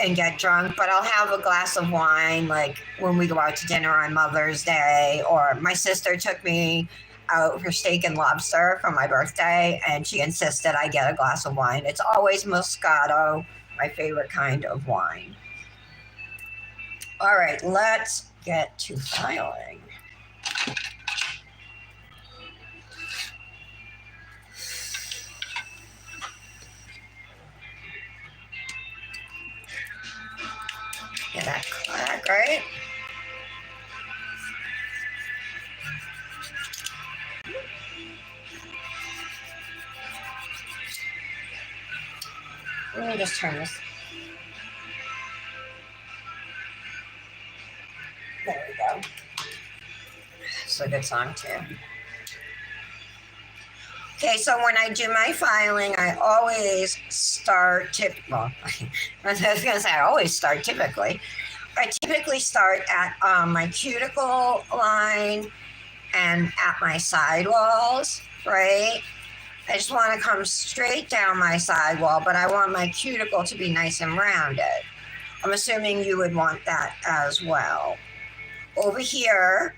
and get drunk, but I'll have a glass of wine like when we go out to dinner on Mother's Day, or my sister took me out for steak and lobster for my birthday, and she insisted I get a glass of wine. It's always Moscato, my favorite kind of wine. All right, let's get to filing. Get that clack, right? Let me just turn this. There we go. It's a good song too. Okay, so when I do my filing, I always start I was going to say I always start typically. I typically start at my cuticle line and at my sidewalls, right? I just want to come straight down my sidewall, but I want my cuticle to be nice and rounded. I'm assuming you would want that as well. Over here,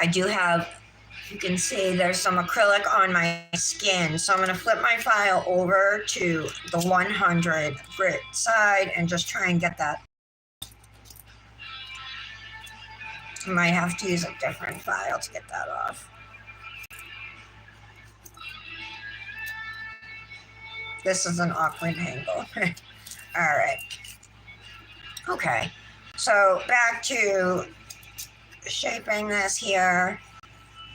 I do have, you can see there's some acrylic on my skin. So I'm going to flip my file over to the 100 grit side and just try and get that. I might have to use a different file to get that off. This is an awkward angle. All right. Okay. So back to shaping this here.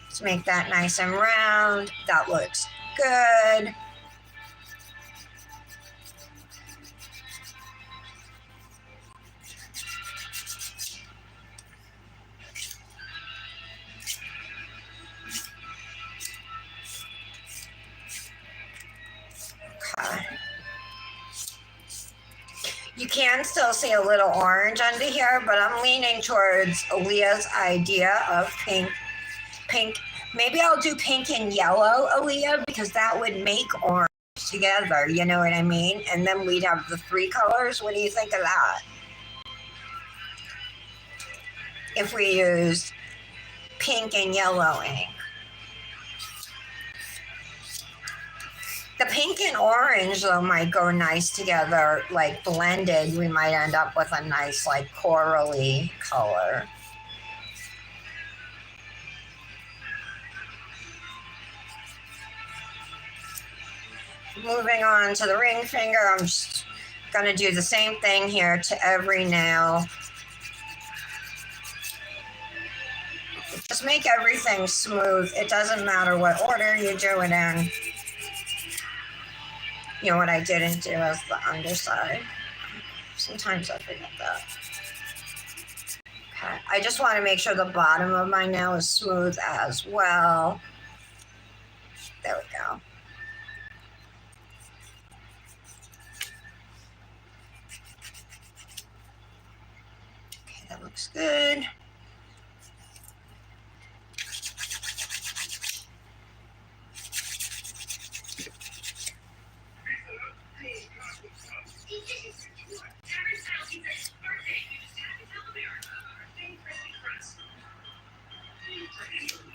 Let's make that nice and round. That looks good. You can still see a little orange under here, but I'm leaning towards Aaliyah's idea of pink. Maybe I'll do pink and yellow, Aaliyah, because that would make orange together, you know what I mean? And then we'd have the 3 colors. What do you think of that? If we used pink and yellow ink. The pink and orange, though, might go nice together, like blended. We might end up with a nice, like, corally color. Moving on to the ring finger, I'm just going to do the same thing here to every nail. Just make everything smooth. It doesn't matter what order you do it in. You know what I didn't do is the underside. Sometimes I forget that. Okay. I just want to make sure the bottom of my nail is smooth as well. There we go. Okay, that looks good.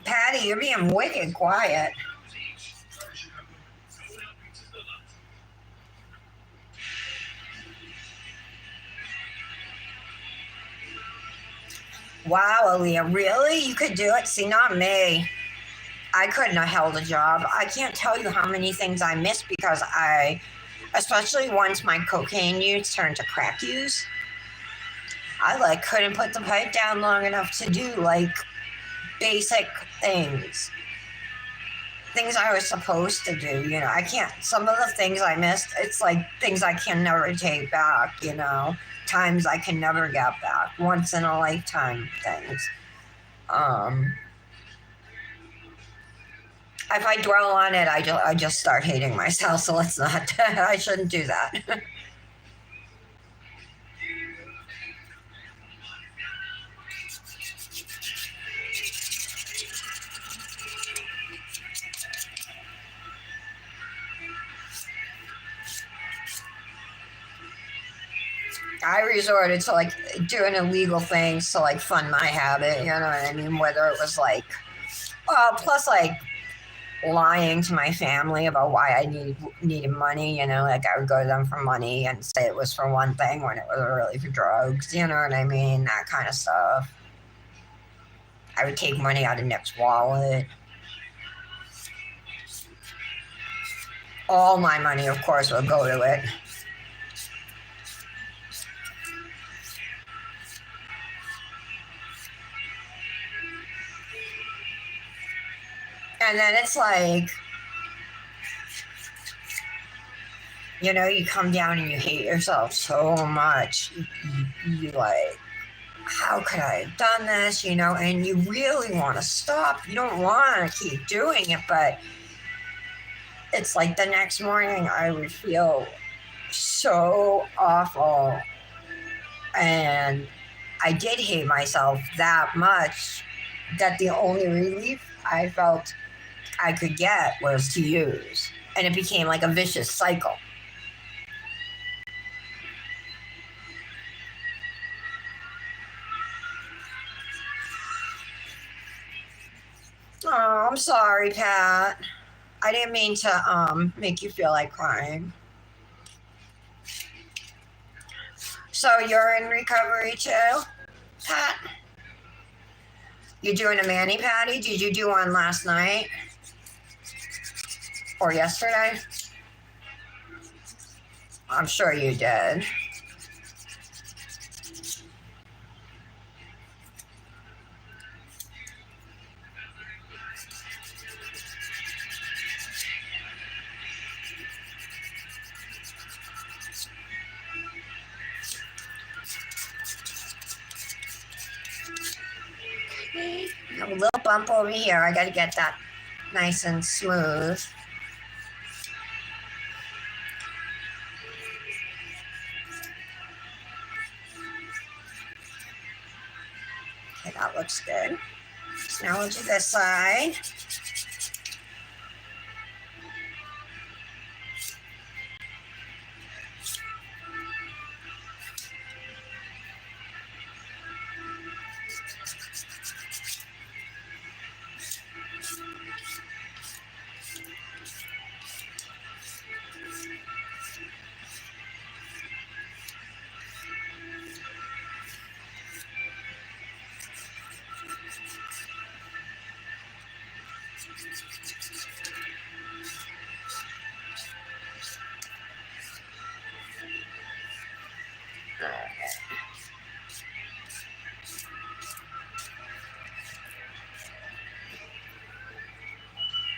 Patty, you're being wicked quiet. Wow, Aaliyah, really? You could do it? See, not me. I couldn't have held a job. I can't tell you how many things I missed because especially once my cocaine use turned to crack use, I couldn't put the pipe down long enough to do basic things. Things I was supposed to do, I can't, some of the things I missed, it's things I can never take back, times I can never get back, once in a lifetime things. If I dwell on it, I just start hating myself, so let's not, I shouldn't do that. I resorted to doing illegal things to fund my habit, you know what I mean? Whether it was plus lying to my family about why I needed money, I would go to them for money and say it was for one thing when it was really for drugs, you know what I mean? That kind of stuff. I would take money out of Nick's wallet. All my money, of course, would go to it. And then it's you come down and you hate yourself so much. You how could I have done this? And you really want to stop. You don't want to keep doing it, but it's the next morning I would feel so awful. And I did hate myself that much that the only relief I felt I could get was to use. And it became a vicious cycle. Oh, I'm sorry, Pat. I didn't mean to make you feel like crying. So you're in recovery too, Pat? You doing a mani-pedi? Did you do one last night? Or yesterday? I'm sure you did. A little bump over here. I got to get that nice and smooth. Okay, that looks good. So now we'll do this side.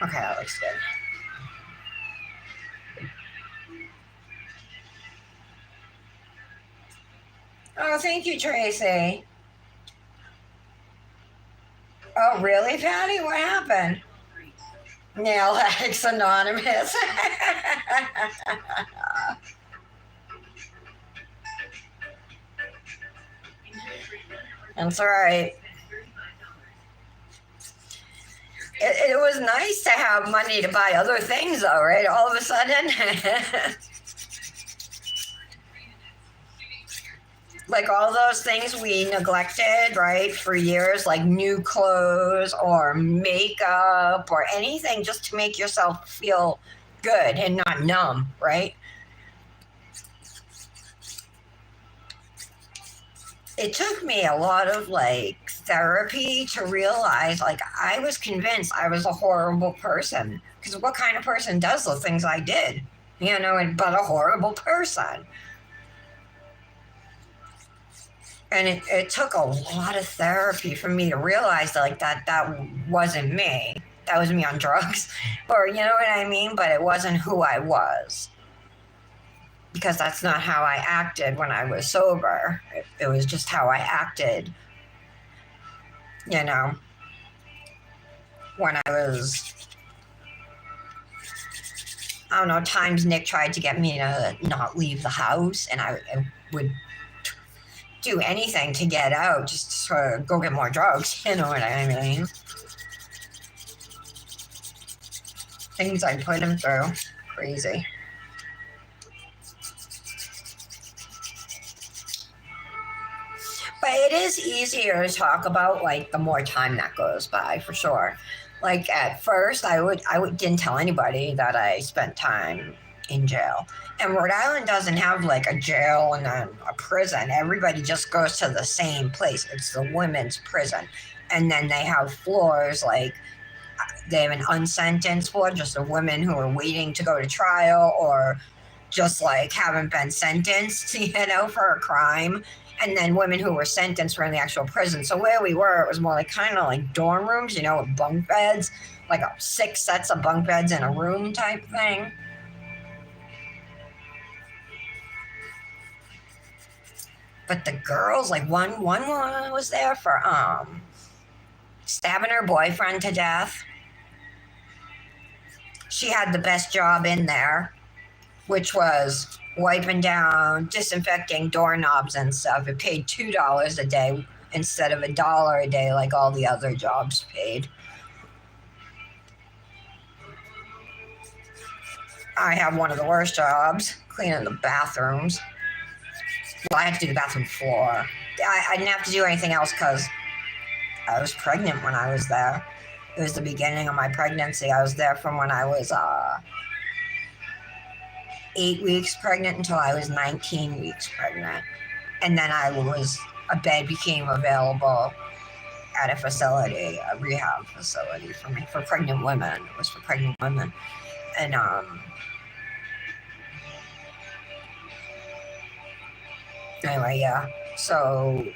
Okay, that looks good. Oh, thank you, Tracy. Oh, really, Patty? What happened? Nail Addicts Anonymous. That's all right. It was nice to have money to buy other things, though, right? All of a sudden. Like all those things we neglected, right, for years, like new clothes or makeup or anything just to make yourself feel good and not numb, right? It took me a lot of like therapy to realize like I was convinced I was a horrible person. Because what kind of person does the things I did? You know, but a horrible person. And it took a lot of therapy for me to realize that like that wasn't me. That was me on drugs. Or you know what I mean? But it wasn't who I was. Because that's not how I acted when I was sober. It was just how I acted, you know, when I was, I don't know, times Nick tried to get me to not leave the house, and I would do anything to get out, just to go get more drugs, you know what I mean? Things I put him through. Crazy. But it is easier to talk about like the more time that goes by, for sure. Like at first, I didn't tell anybody that I spent time in jail. And Rhode Island doesn't have like a jail and then a prison. Everybody just goes to the same place. It's the women's prison, and then they have floors like they have an unsentenced floor, just the women who are waiting to go to trial or just like haven't been sentenced, you know, for a crime. And then women who were sentenced were in the actual prison. So where we were, it was more like kind of like dorm rooms, you know, with bunk beds, like 6 sets of bunk beds in a room type thing. But the girls, like one woman was there for stabbing her boyfriend to death. She had the best job in there, which was wiping down, disinfecting doorknobs and stuff. It paid $2 a day instead of $1 a day like all the other jobs paid. I have one of the worst jobs, cleaning the bathrooms. Well, I had to do the bathroom floor. I didn't have to do anything else because I was pregnant when I was there. It was the beginning of my pregnancy. I was there from when I was 8 weeks pregnant until I was 19 weeks pregnant. And then a bed became available at a facility, a rehab facility for me, for pregnant women. It was for pregnant women. And anyway, yeah. So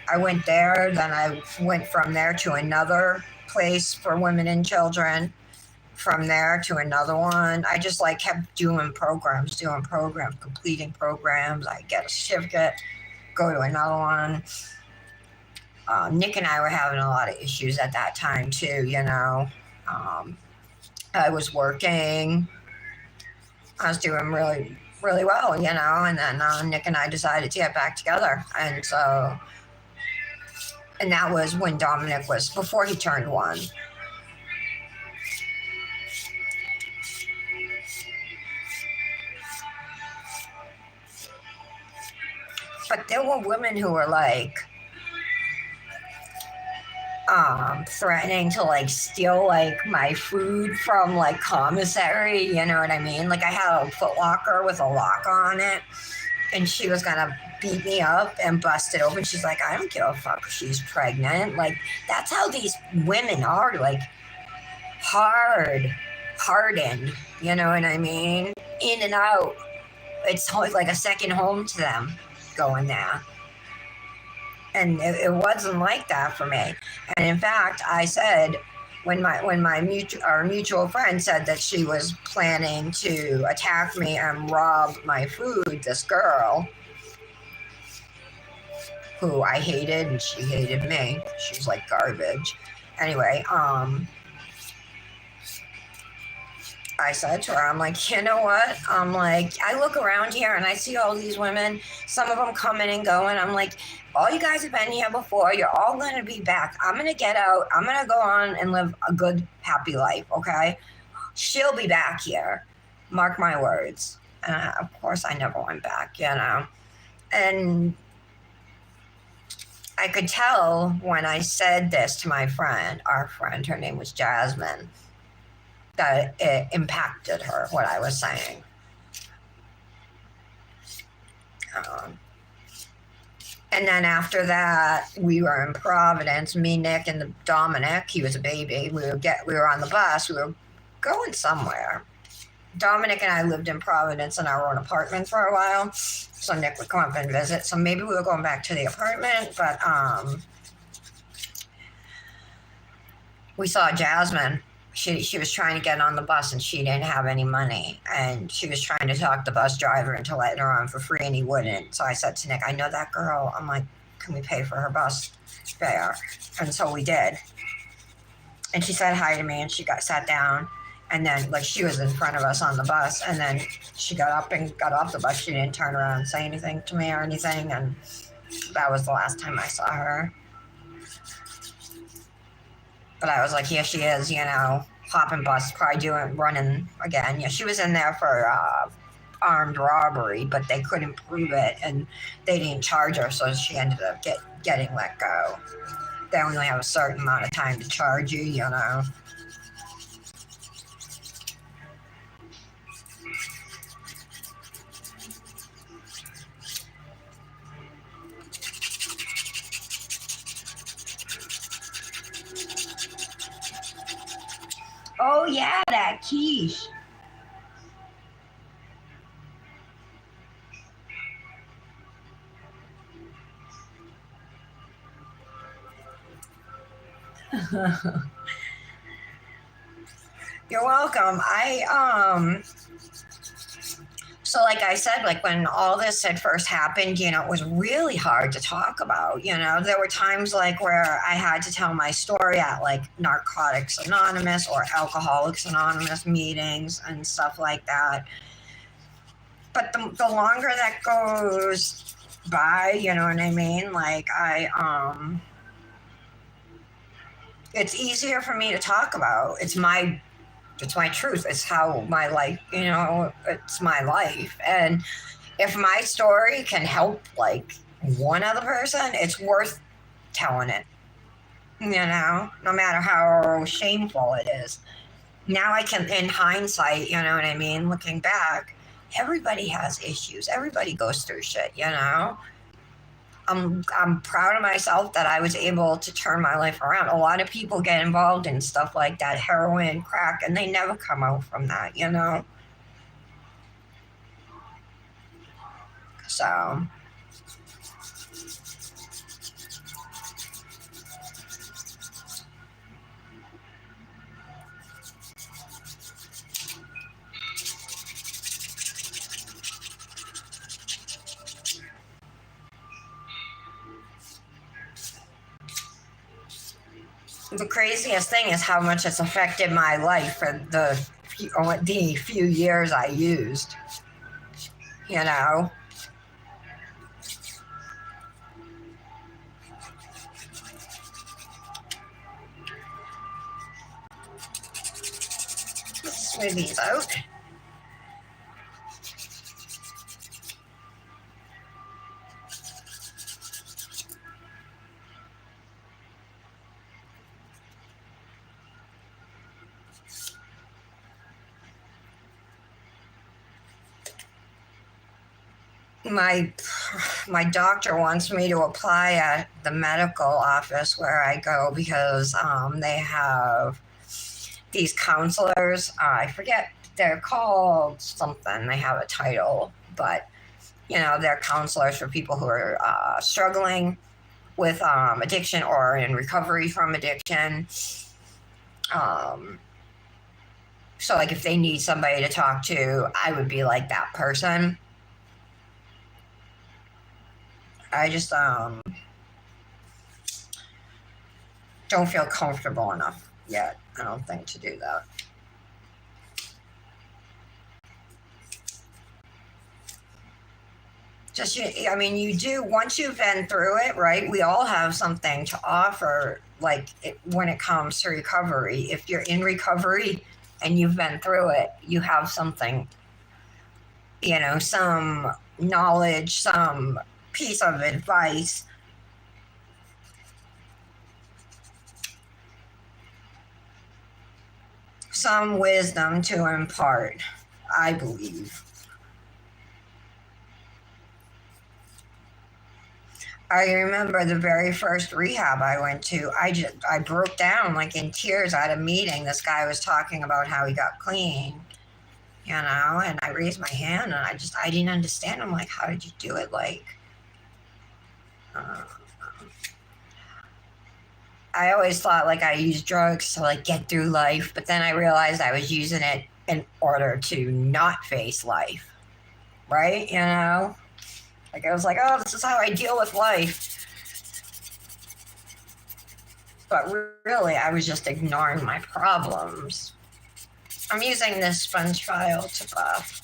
I went there, then I went from there to another place for women and children, from there to another one. I just like kept doing programs, completing programs. I get a certificate, go to another one. Nick and I were having a lot of issues at that time too, you know. I was working. I was doing really, really well, you know, and then Nick and I decided to get back together. And that was when Dominic was, before he turned 1. But there were women who were like, threatening to like steal like my food from like commissary, you know what I mean? Like I had a Foot Locker with a lock on it, and she was gonna beat me up and bust it open. She's like, I don't give a fuck if she's pregnant. Like that's how these women are, like hardened, you know what I mean? In and out. It's like a second home to them going there. And it wasn't like that for me. And in fact, I said, our mutual friend said that she was planning to attack me and rob my food, this girl who I hated and she hated me. She's like garbage. Anyway, I said to her, I'm like, you know what? I'm like, I look around here and I see all these women, some of them coming and going. I'm like, all you guys have been here before. You're all going to be back. I'm going to get out. I'm going to go on and live a good, happy life. Okay. She'll be back here. Mark my words. And of course, I never went back, you know. And I could tell when I said this to my friend, our friend, her name was Jasmine, that it impacted her, what I was saying. And then after that, we were in Providence, me, Nick, and Dominic. He was a baby. We were on the bus. We were going somewhere. Dominic and I lived in Providence in our own apartment for a while. So Nick would come up and visit. So maybe we were going back to the apartment, but we saw Jasmine. She was trying to get on the bus and she didn't have any money. And she was trying to talk the bus driver into letting her on for free and he wouldn't. So I said to Nick, I know that girl. I'm like, can we pay for her bus fare? And so we did. And she said hi to me and she sat down. And then like she was in front of us on the bus. And then she got up and got off the bus. She didn't turn around and say anything to me or anything. And that was the last time I saw her. But I was like, here she is, you know, hopping bus, probably running again. Yeah, she was in there for armed robbery, but they couldn't prove it, and they didn't charge her, so she ended up getting let go. They only have a certain amount of time to charge you, you know. Oh yeah, that quiche. You're welcome. So like I said, like when all this had first happened, you know, it was really hard to talk about. You know, there were times like where I had to tell my story at like Narcotics Anonymous or Alcoholics Anonymous meetings and stuff like that. But the longer that goes by, you know what I mean? Like it's easier for me to talk about. It's my truth. It's how my life, you know, it's my life. And if my story can help like one other person, it's worth telling it, you know, no matter how shameful it is. Now I can, in hindsight, you know what I mean? Looking back, everybody has issues. Everybody goes through shit, you know? I'm proud of myself that I was able to turn my life around. A lot of people get involved in stuff like that, heroin, crack, and they never come out from that, you know? So the craziest thing is how much it's affected my life for the few years I used, you know? Let's smooth these out. My doctor wants me to apply at the medical office where I go because they have these counselors. I forget, they're called something. They have a title, but you know, they're counselors for people who are struggling with addiction or in recovery from addiction. Um, so like if they need somebody to talk to, I would be like that person. I just don't feel comfortable enough yet, I don't think, to do that. Just, I mean, you do, once you've been through it, right? We all have something to offer, like when it comes to recovery. If you're in recovery and you've been through it, you have something, some knowledge, some piece of advice, some wisdom to impart, I believe. I remember the very first rehab I went to, I broke down like in tears at a meeting. This guy was talking about how he got clean, and I raised my hand and I didn't understand. I'm like, how did you do it? Like, uh, I always thought like I used drugs to like get through life, but then I realized I was using it in order to not face life, right? Like I was like, oh, this is how I deal with life. But really, I was just ignoring my problems. I'm using this sponge file to buff.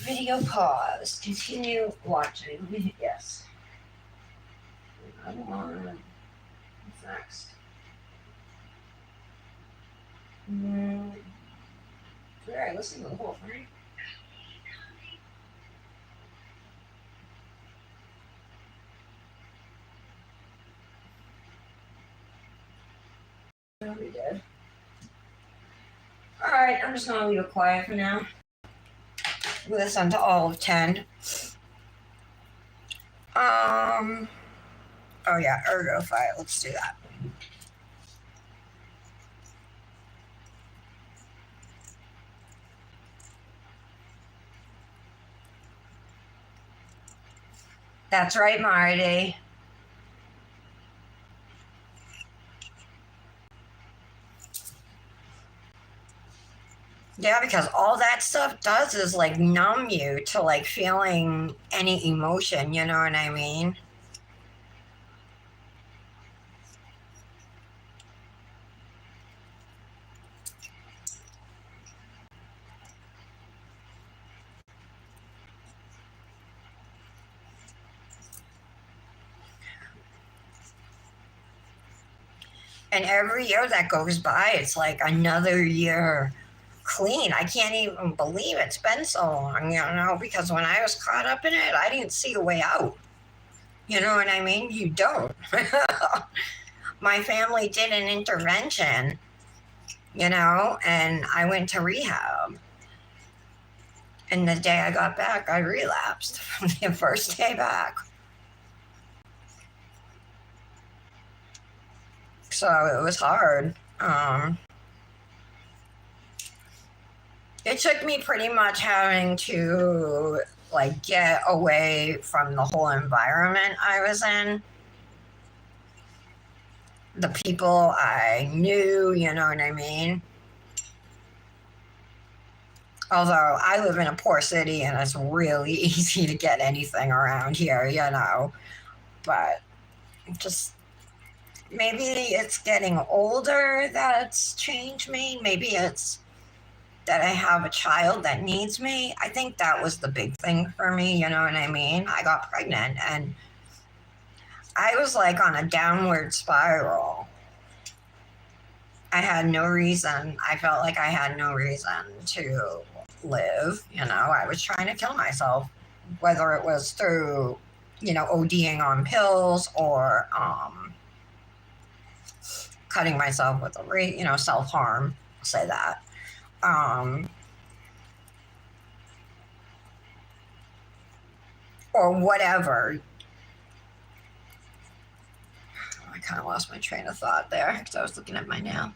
Video pause. Continue watching. Yes. Another one. What's next? Alright, listen to the whole thing. We did. Alright, I'm just gonna leave it quiet for now. Listen to all of 10. Oh yeah, ergo file. Let's do that. That's right, Marty. Yeah, because all that stuff does is like numb you to like feeling any emotion, you know what I mean? And every year that goes by, it's like another year clean. I can't even believe it's been so long, because when I was caught up in it, I didn't see a way out. You know what I mean? You don't. My family did an intervention, and I went to rehab. And the day I got back, I relapsed from the first day back. So it was hard. It took me pretty much having to like get away from the whole environment I was in. The people I knew, you know what I mean? Although I live in a poor city and it's really easy to get anything around here, But just maybe it's getting older that's changed me. Maybe it's that I have a child that needs me. I think that was the big thing for me, you know what I mean? I got pregnant and I was like on a downward spiral. I had no reason. I felt like I had no reason to live. You know, I was trying to kill myself, whether it was through, ODing on pills or cutting myself with self harm. Say that. Or whatever. I kind of lost my train of thought there because I was looking at my nail.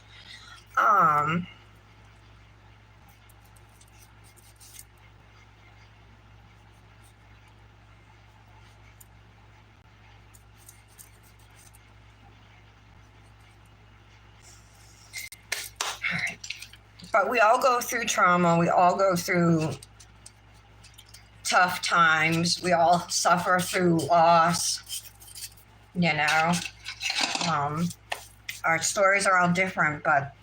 But we all go through trauma. We all go through tough times. We all suffer through loss. Our stories are all different, but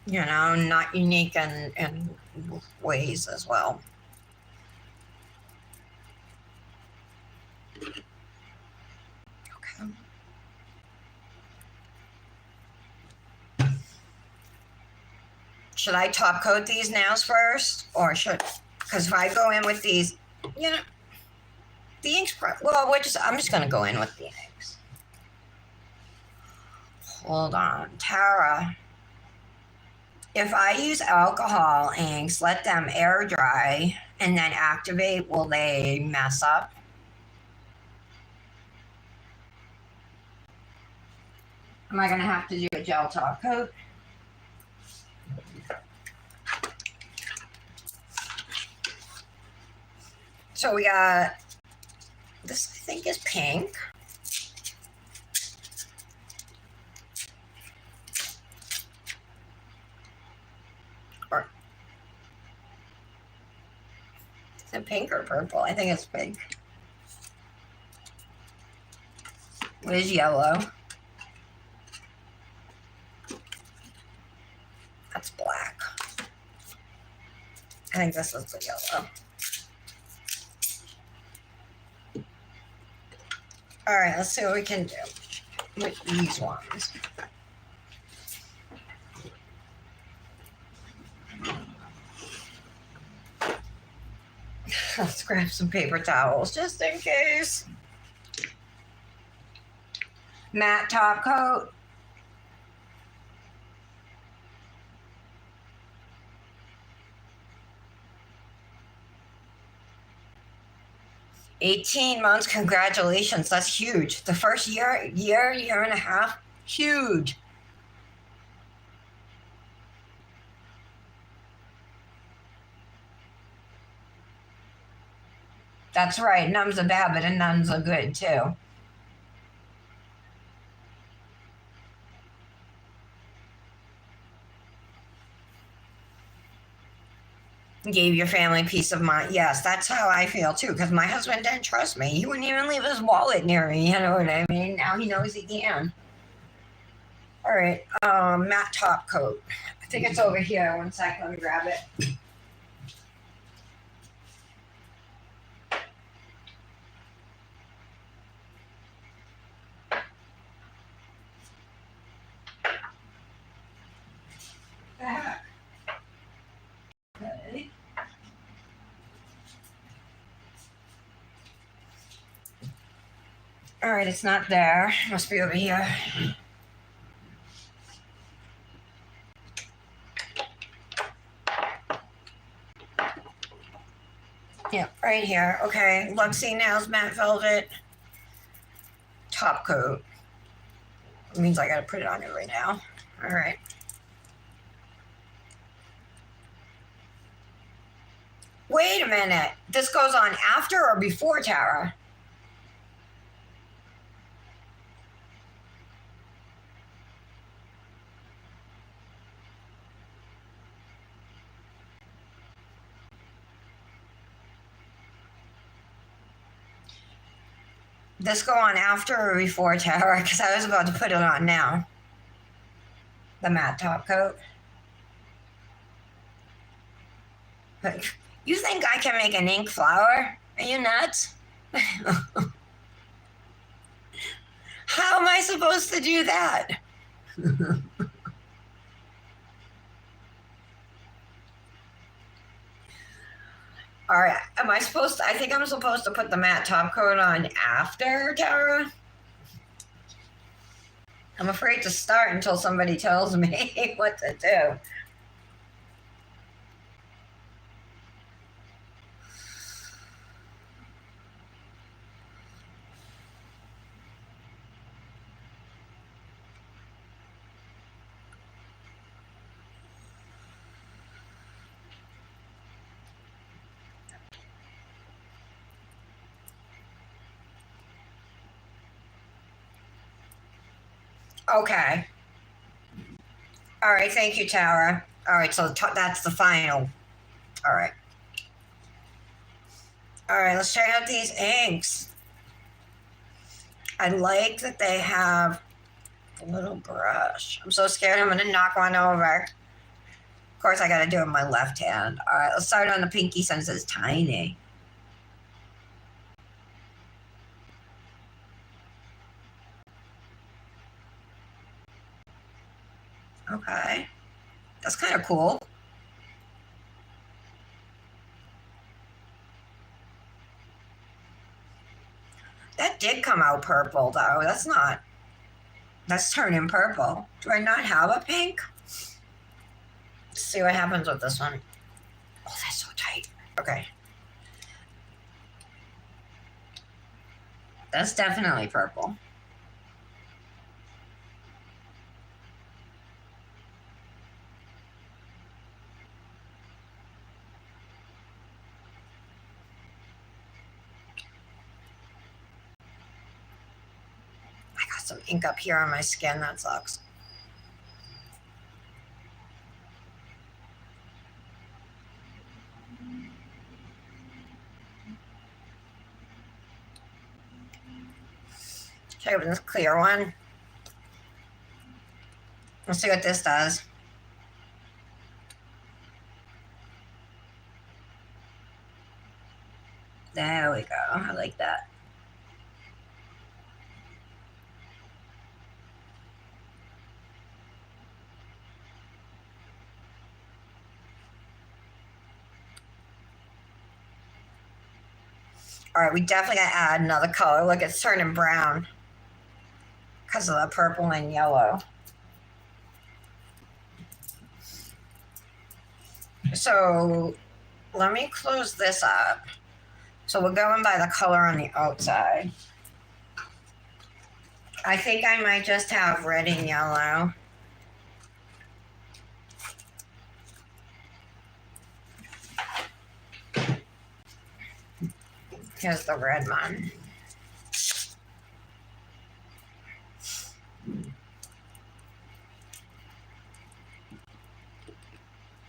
not unique in ways as well. Okay. Should I top coat these nails first, or because if I go in with these, the ink's, well, I'm just going to go in with the inks. Hold on, Tara. If I use alcohol inks, let them air dry, and then activate, will they mess up? Am I going to have to do a gel top coat? So we got, this I think is pink. Or, is it pink or purple? I think it's pink. What is yellow? That's black. I think this is the yellow. All right, let's see what we can do with these ones. Let's grab some paper towels just in case. Matte top coat. $18 months, congratulations. That's huge. The first year and a half, huge. That's right. None's are bad, but none's are good too. Gave your family peace of mind. Yes, that's how I feel too, because my husband didn't trust me. He wouldn't even leave his wallet near me. You know what I mean? Now he knows he can. All right, matte top coat. I think it's over here. One sec, let me grab it. Okay. All right, it's not there. Must be over here. Yeah, right here. Okay, Luxie Nails Matte Velvet top coat. It means I gotta put it on it right now. All right. Wait a minute. This goes on after or before, Tara? This go on after or before, Tara? Because I was about to put it on now. The matte top coat. You think I can make an ink flower? Are you nuts? How am I supposed to do that? All right, am I supposed to, I think I'm supposed to put the matte top coat on after, Tara? I'm afraid to start until somebody tells me what to do. Okay. All right, thank you, Tara. All right, so that's the final. All right. All right, let's try out these inks. I like that they have a little brush. I'm so scared I'm going to knock one over. Of course, I got to do it with my left hand. All right, let's start on the pinky since it's tiny. Okay. That's kind of cool. That did come out purple, though. That's turning purple. Do I not have a pink? Let's see what happens with this one. Oh, that's so tight. Okay. That's definitely purple. I got some ink up here on my skin. That sucks. Should I open this clear one? Let's see what this does. There we go. I like that. All right, we definitely got to add another color. Look, it's turning brown because of the purple and yellow. So let me close this up. So we're going by the color on the outside. I think I might just have red and yellow. Here's the red one.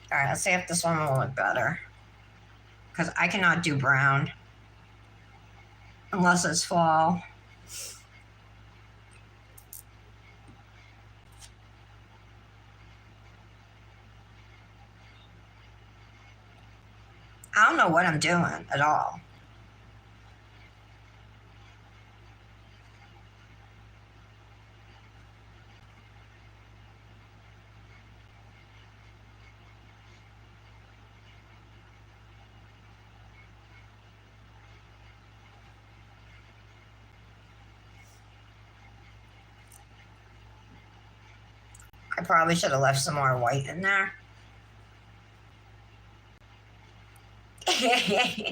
All right, let's see if this one will look better. Because I cannot do brown unless it's fall. I don't know what I'm doing at all. I probably should have left some more white in there.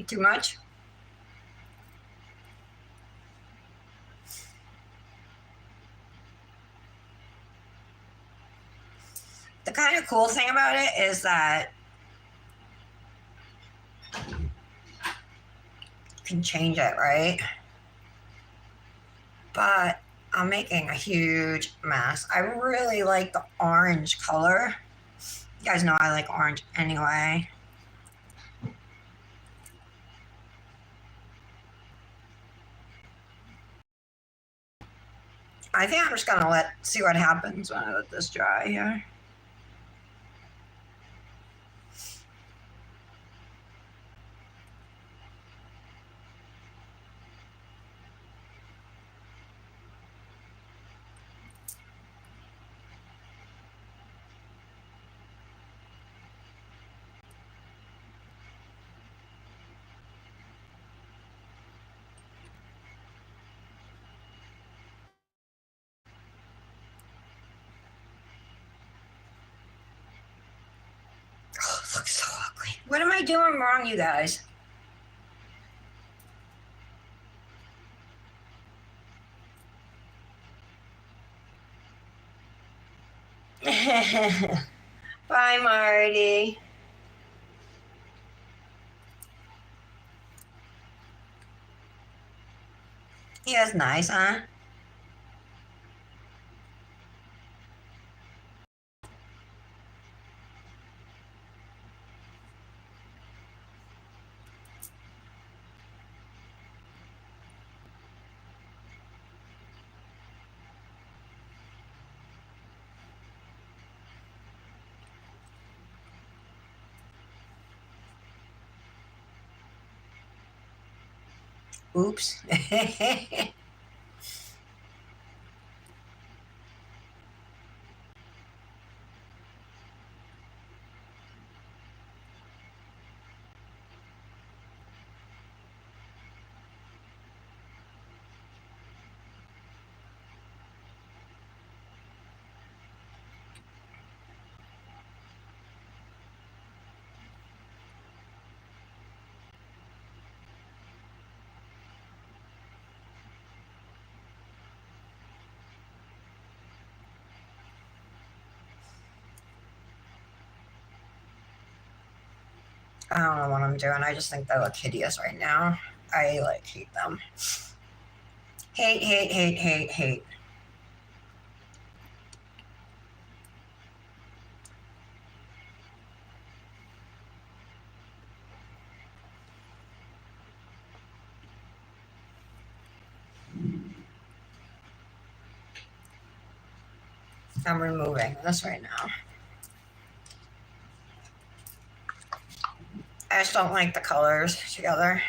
Too much? The kind of cool thing about it is that you can change it, right? But I'm making a huge mess. I really like the orange color. You guys know I like orange anyway. I think I'm just gonna see what happens when I let this dry here. looks so ugly. What am I doing wrong, you guys? Bye, Marty. He was nice, huh? Oops. I don't know what I'm doing. I just think they look hideous right now. I like hate them. Hate, hate, hate, hate, hate. I'm removing this right now. I just don't like the colors together.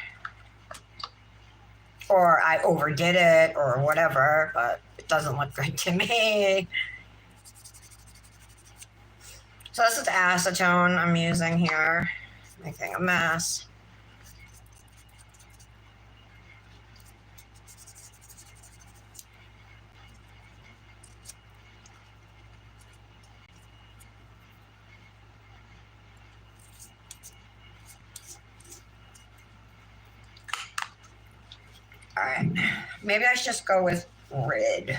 Or I overdid it or whatever, but it doesn't look good to me. So this is acetone I'm using here, making a mess. All right, maybe I should just go with red.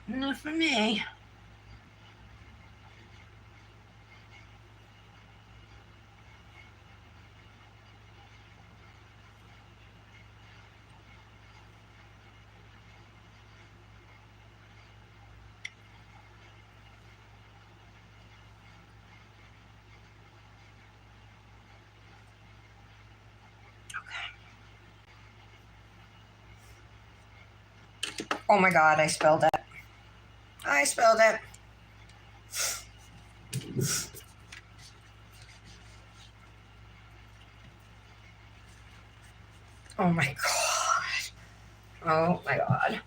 Not for me. Oh my God, I spilled it. I spilled it. Oh my God. Oh my God.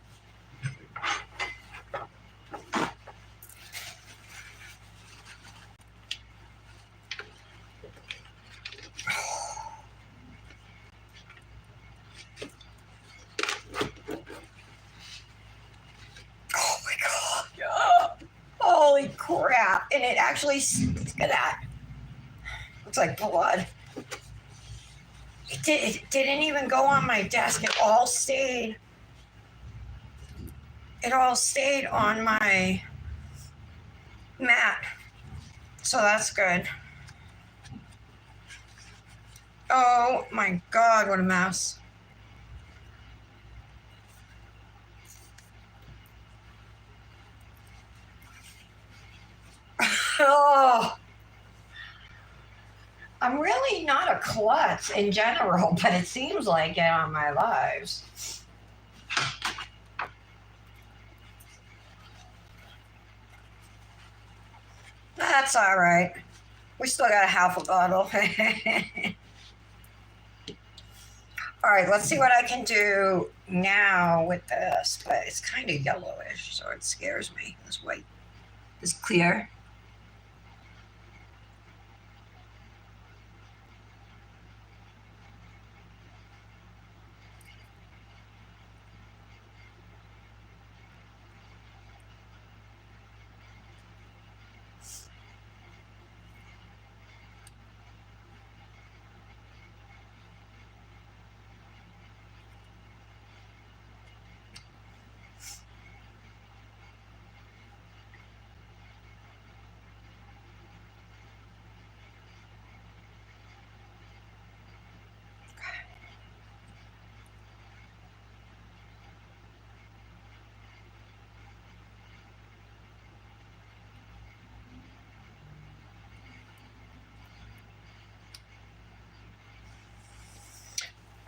Oh my God. Holy crap. And it actually, look at that. Looks like blood. It didn't even go on my desk. It all stayed. It all stayed on my mat. So that's good. Oh my God, what a mess. Oh, I'm really not a klutz in general, but it seems like it on my lives. That's all right. We still got a half a bottle. All right, let's see what I can do now with this, but it's kind of yellowish, so it scares me. This white is clear.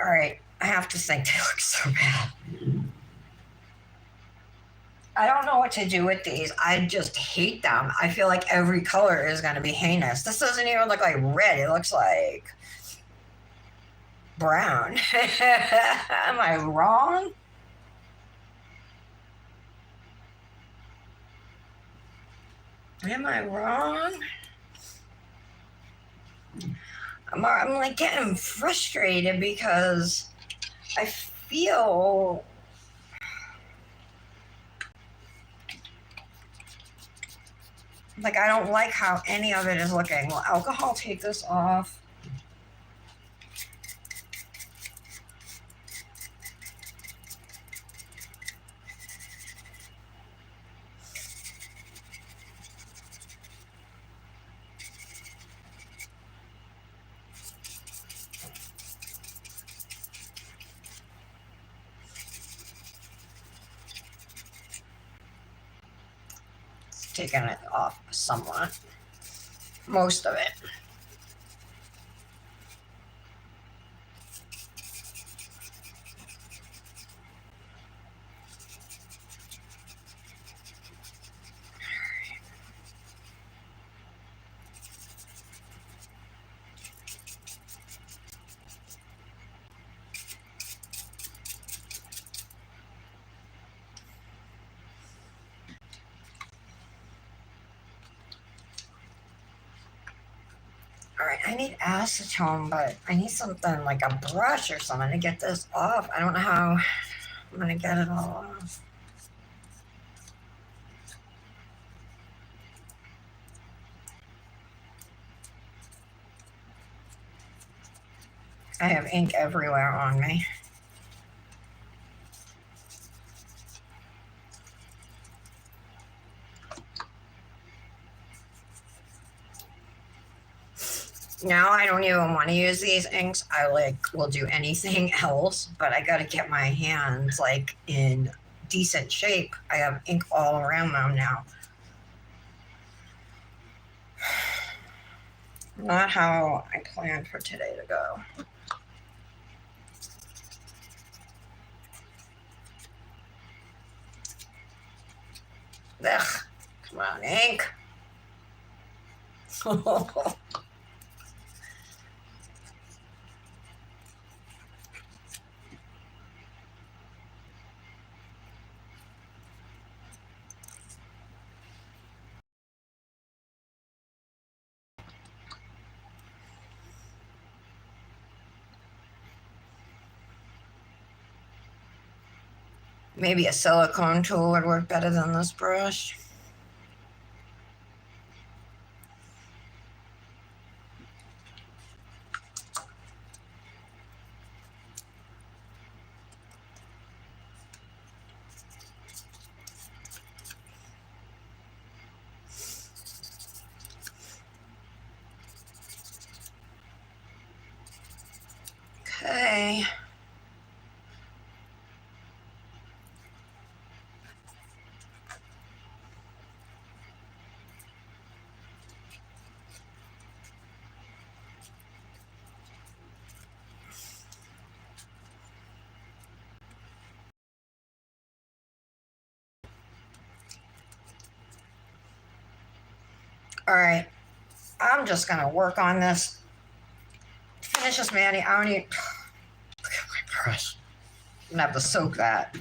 All right, I have to think they look so bad. I don't know what to do with these. I just hate them. I feel like every color is going to be heinous. This doesn't even look like red. It looks like brown. Am I wrong? Am I wrong? I'm like getting frustrated because I feel like I don't like how any of it is looking. Will alcohol take this off? It's taking it off somewhat. Most of it. All right, I need acetone, but I need something like a brush or something to get this off. I don't know how I'm gonna get it all off. I have ink everywhere on me. Now I don't even want to use these inks. I will do anything else, but I got to get my hands like in decent shape. I have ink all around them now. Not how I planned for today to go. Ugh, come on, ink. Maybe a silicone tool would work better than this brush. Okay. All right. I'm just gonna work on this. Finish this, Manny. I don't need. Look at my brush. I'm gonna have to soak that.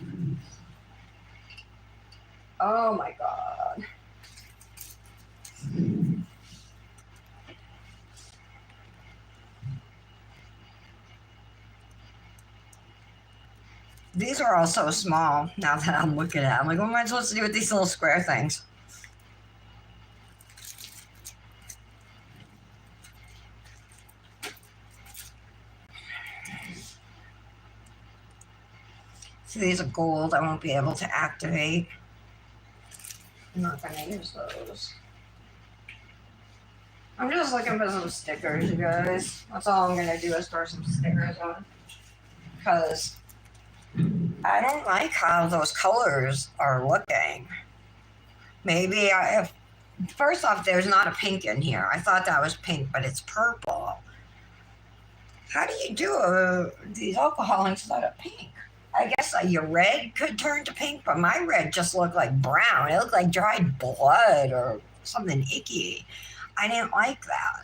Oh my god. These are all so small now that I'm looking at. I'm like, what am I supposed to do with these little square things? See, these are gold. I won't be able to activate. I'm not going to use those. I'm just looking for some stickers, you guys. That's all I'm going to do is throw some stickers on. Because I don't like how those colors are looking. Maybe if first off, there's not a pink in here. I thought that was pink, but it's purple. How do you do these alcohol instead of pink? I guess your red could turn to pink, but my red just looked like brown. It looked like dried blood or something icky. I didn't like that.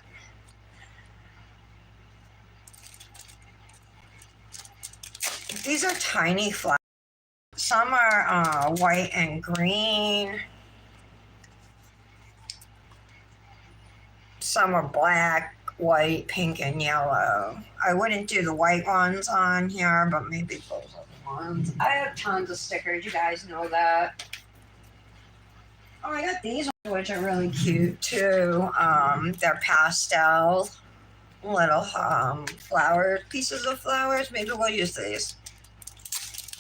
These are tiny flowers. Some are white and green. Some are black, white, pink, and yellow. I wouldn't do the white ones on here, but maybe those are the ones. I have tons of stickers. You guys know that. Oh, I got these ones, which are really cute too. They're pastel little flower pieces of flowers. Maybe we'll use these.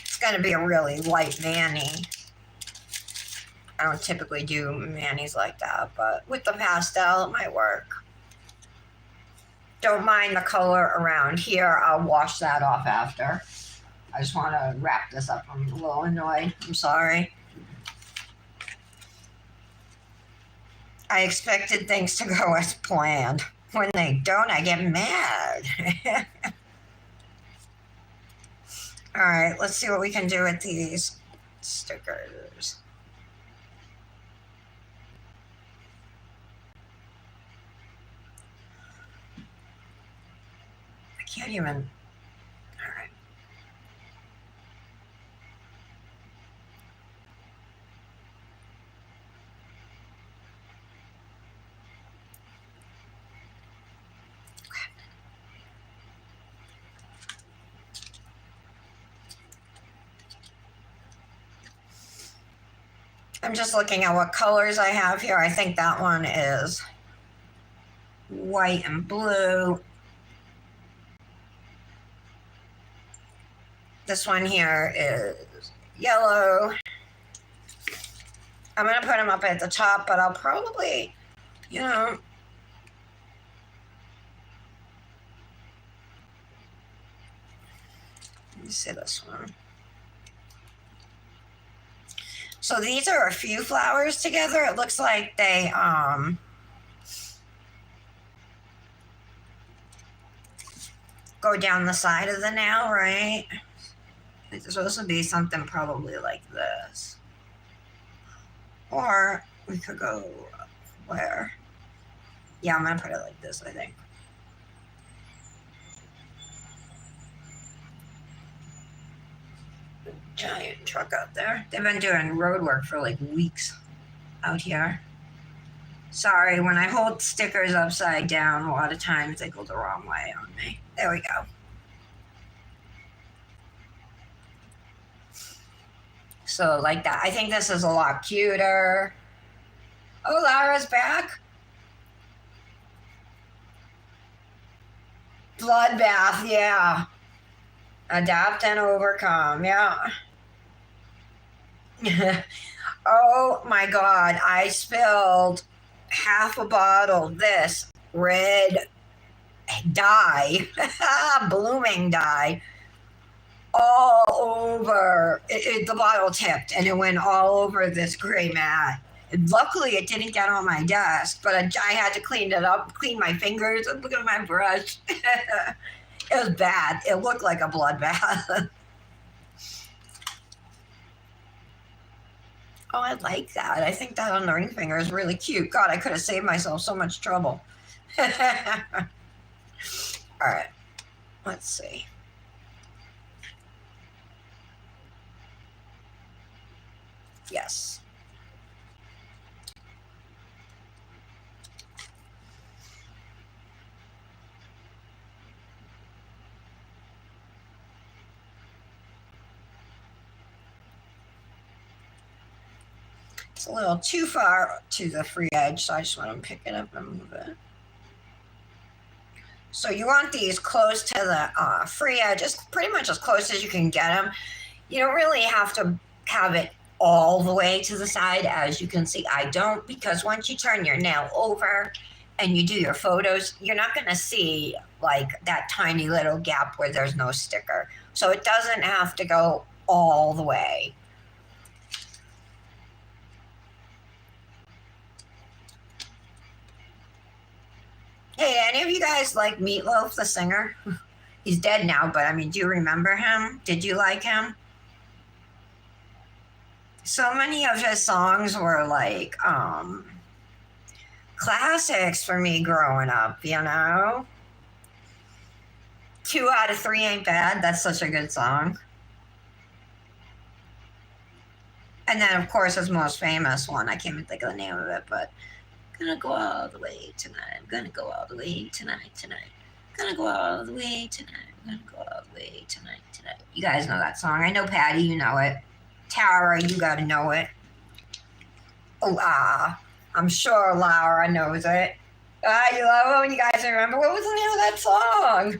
It's gonna be a really light mani. I don't typically do manis like that, but with the pastel, it might work. Don't mind the color around here. I'll wash that off after. I just want to wrap this up. I'm a little annoyed. I'm sorry. I expected things to go as planned. When they don't, I get mad. All right, let's see what we can do with these stickers. I can't even. All right. I'm just looking at what colors I have here. I think that one is white and blue. This one here is yellow. I'm going to put them up at the top, but I'll probably, let me see this one. So these are a few flowers together. It looks like they go down the side of the nail, right? It's supposed to be something probably like this. Or we could go where? Yeah, I'm going to put it like this, I think. Giant truck out there. They've been doing road work for like weeks out here. Sorry, when I hold stickers upside down, a lot of times they go the wrong way on me. There we go. So like that. I think this is a lot cuter. Oh, Lara's back. Bloodbath, yeah. Adapt and overcome, yeah. Oh my god, I spilled half a bottle of this red dye, blooming dye, all over. The bottle tipped and it went all over this gray mat. Luckily, it didn't get on my desk, but I had to clean it up, clean my fingers, and look at my brush. It was bad. It looked like a bloodbath. Oh, I like that. I think that on the ring finger is really cute. God, I could have saved myself so much trouble. All right, let's see. Yes. It's a little too far to the free edge, so I just want to pick it up and move it. So you want these close to the free edge, just pretty much as close as you can get them. You don't really have to have it all the way to the side. As you can see, I don't, because once you turn your nail over and you do your photos, you're not going to see like that tiny little gap where there's no sticker. So it doesn't have to go all the way. Hey, any of you guys like Meatloaf, the singer? He's dead now, but I mean, do you remember him? Did you like him? So many of his songs were like classics for me growing up, you know? 2 out of 3 ain't bad. That's such a good song. And then, of course, his most famous one, I can't even think of the name of it, but gonna go all the way tonight. I'm gonna go all the way tonight. Gonna go all the way tonight. I'm gonna go all the way tonight. You guys know that song. I know Patty, you know it. Tara, you gotta know it. Oh, I'm sure Laura knows it. You love it when you guys remember. What was the name of that song?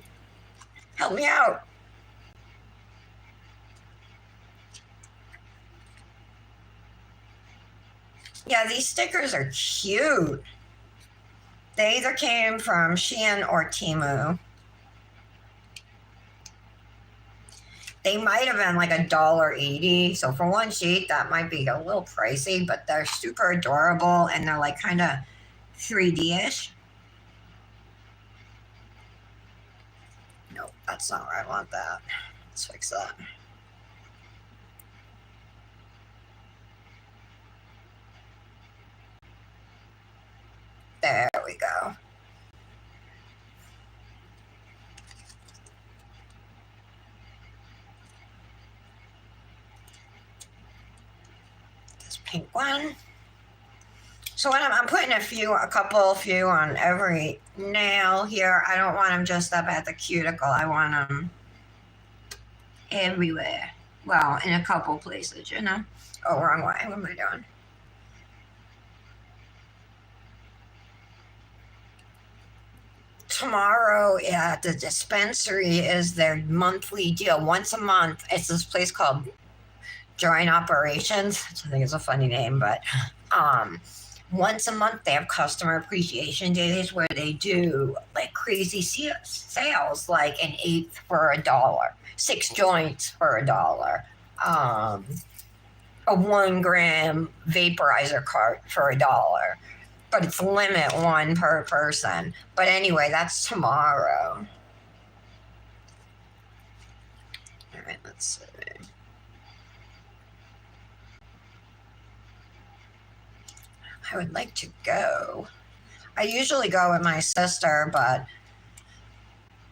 Help me out. Yeah, these stickers are cute. They either came from Shein or Temu. They might have been like $1.80. So for one sheet, that might be a little pricey, but they're super adorable and they're like kind of 3D-ish. Nope, that's not where I want that. Let's fix that. There we go. This pink one. So when I'm putting a few on every nail here. I don't want them just up at the cuticle. I want them everywhere. Well, in a couple places, you know. Oh, wrong way. What am I doing? Tomorrow at the dispensary is their monthly deal. Once a month, it's this place called Joint Operations. I think it's a funny name, but once a month they have customer appreciation days where they do like crazy sales, like an eighth for $1, 6 joints for $1, a 1 gram vaporizer cart for $1, but it's limit one per person. But anyway, that's tomorrow. All right, let's see. I would like to go. I usually go with my sister, but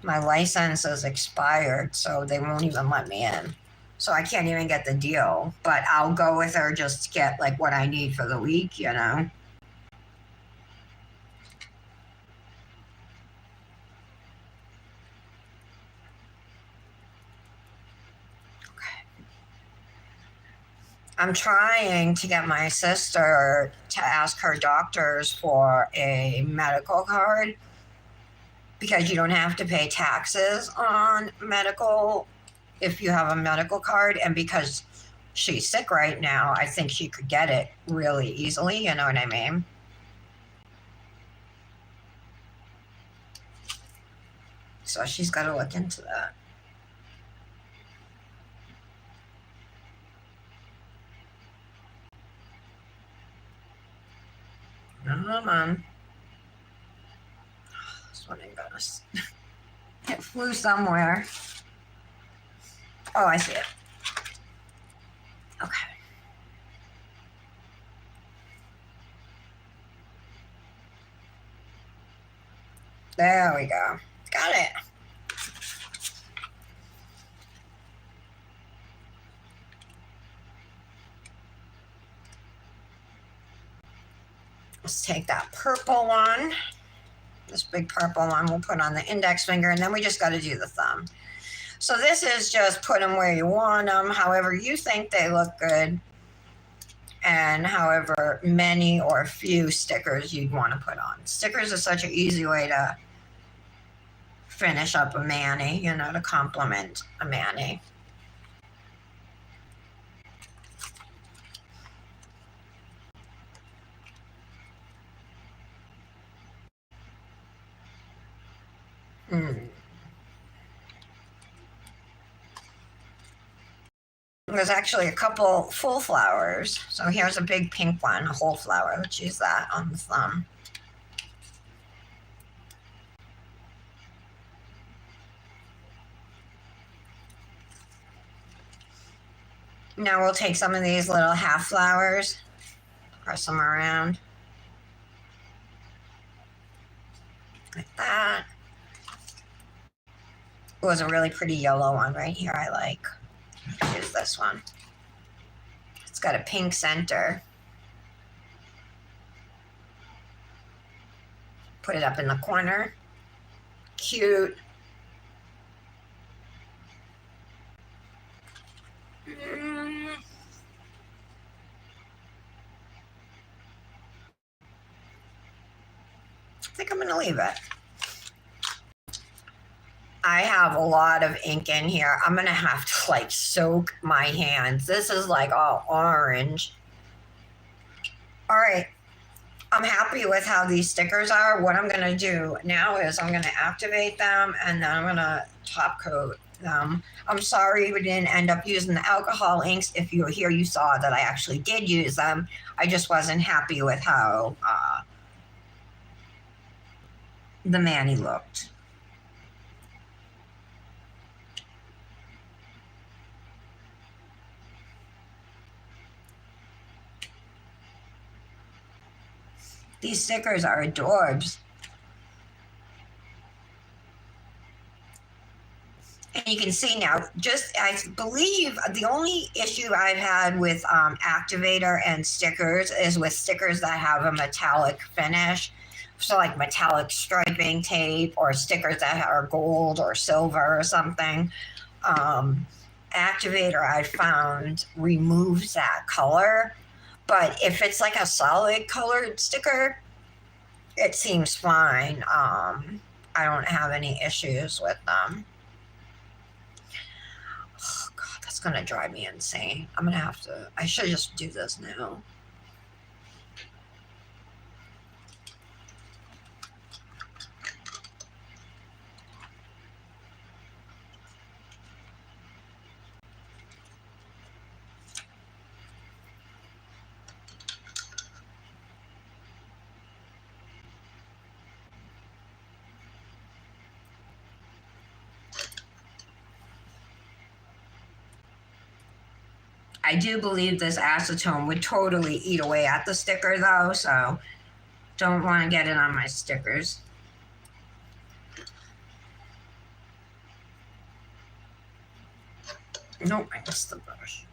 my license is expired, so they won't even let me in. So I can't even get the deal, but I'll go with her just to get like what I need for the week, you know? I'm trying to get my sister to ask her doctors for a medical card because you don't have to pay taxes on medical if you have a medical card. And because she's sick right now, I think she could get it really easily. You know what I mean? So she's got to look into that. Come on. This one ain't gonna. It flew somewhere. Oh, I see it. Okay. There we go. Got it. Let's take that purple one. This big purple one we'll put on the index finger, and then we just got to do the thumb. So this is just put them where you want them, however you think they look good, and however many or few stickers you'd want to put on. Stickers is such an easy way to finish up a mani, you know, to complement a mani. There's actually a couple full flowers. So here's a big pink one, a whole flower. Let's use that on the thumb. Now we'll take some of these little half flowers, press them around like that. It was a really pretty yellow one right here I like. Use this one. It's got a pink center. Put it up in the corner. Cute. I think I'm going to leave it. I have a lot of ink in here. I'm going to have to like soak my hands. This is like all orange. All right. I'm happy with how these stickers are. What I'm going to do now is I'm going to activate them, and then I'm going to top coat them. I'm sorry we didn't end up using the alcohol inks. If you were here, you saw that I actually did use them. I just wasn't happy with how the mani looked. These stickers are adorbs. And you can see now, just I believe the only issue I've had with activator and stickers is with stickers that have a metallic finish. So like metallic striping tape or stickers that are gold or silver or something. Activator I found removes that color. But if it's like a solid colored sticker, it seems fine. I don't have any issues with them. Oh, God, that's going to drive me insane. I'm going to have to, I should just do this now. I do believe this acetone would totally eat away at the sticker though, so don't want to get it on my stickers. Nope, I missed the brush.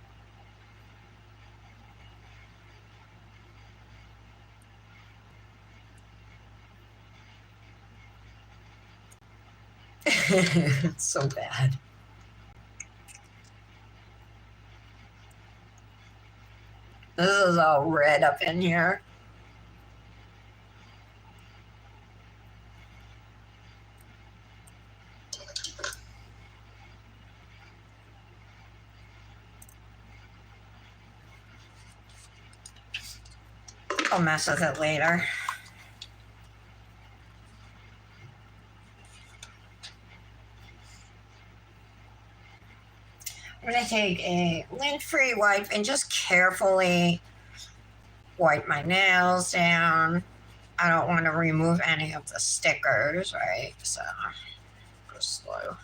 It's so bad. This is all red up in here. I'll mess with it later. I'm going to take a lint-free wipe and just carefully wipe my nails down. I don't want to remove any of the stickers, right? So, go slow.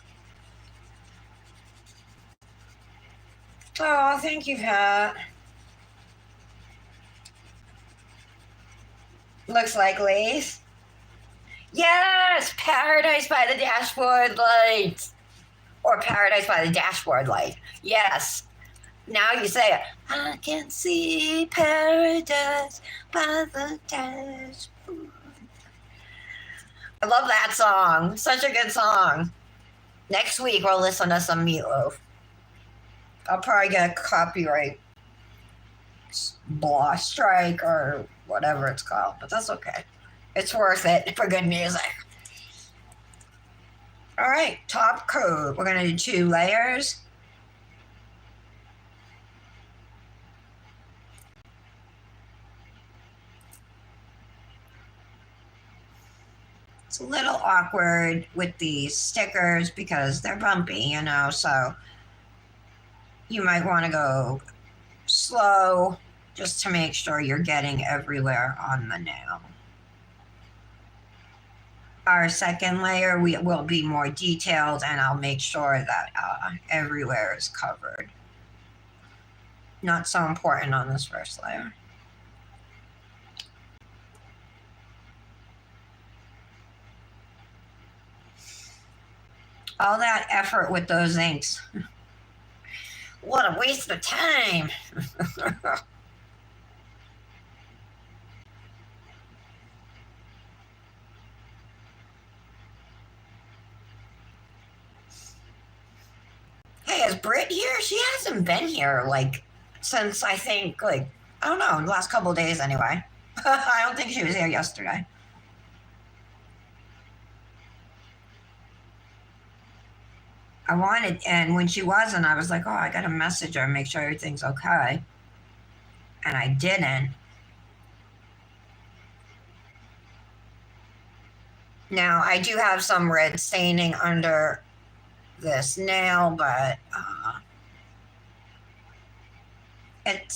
Oh, thank you, Pat. Looks like lace. Yes, Paradise by the Dashboard Light. Or Paradise by the Dashboard Light. Yes. Now you say it. I can see paradise by the dashboard. I love that song. Such a good song. Next week we'll listen to some Meatloaf. I'll probably get a copyright law strike or whatever it's called, but that's okay. It's worth it for good music. All right, top coat. We're going to do 2 layers. It's a little awkward with these stickers because they're bumpy, you know, so you might want to go slow just to make sure you're getting everywhere on the nail. Our second layer will be more detailed, and I'll make sure that everywhere is covered. Not so important on this first layer. All that effort with those inks. What a waste of time. Hey, is Britt here? She hasn't been here, like, since I think, like, I don't know, the last couple of days anyway. I don't think she was here yesterday. I wanted, and when she wasn't, I was like, oh, I gotta message her and make sure everything's okay. And I didn't. Now, I do have some red staining under this nail, but it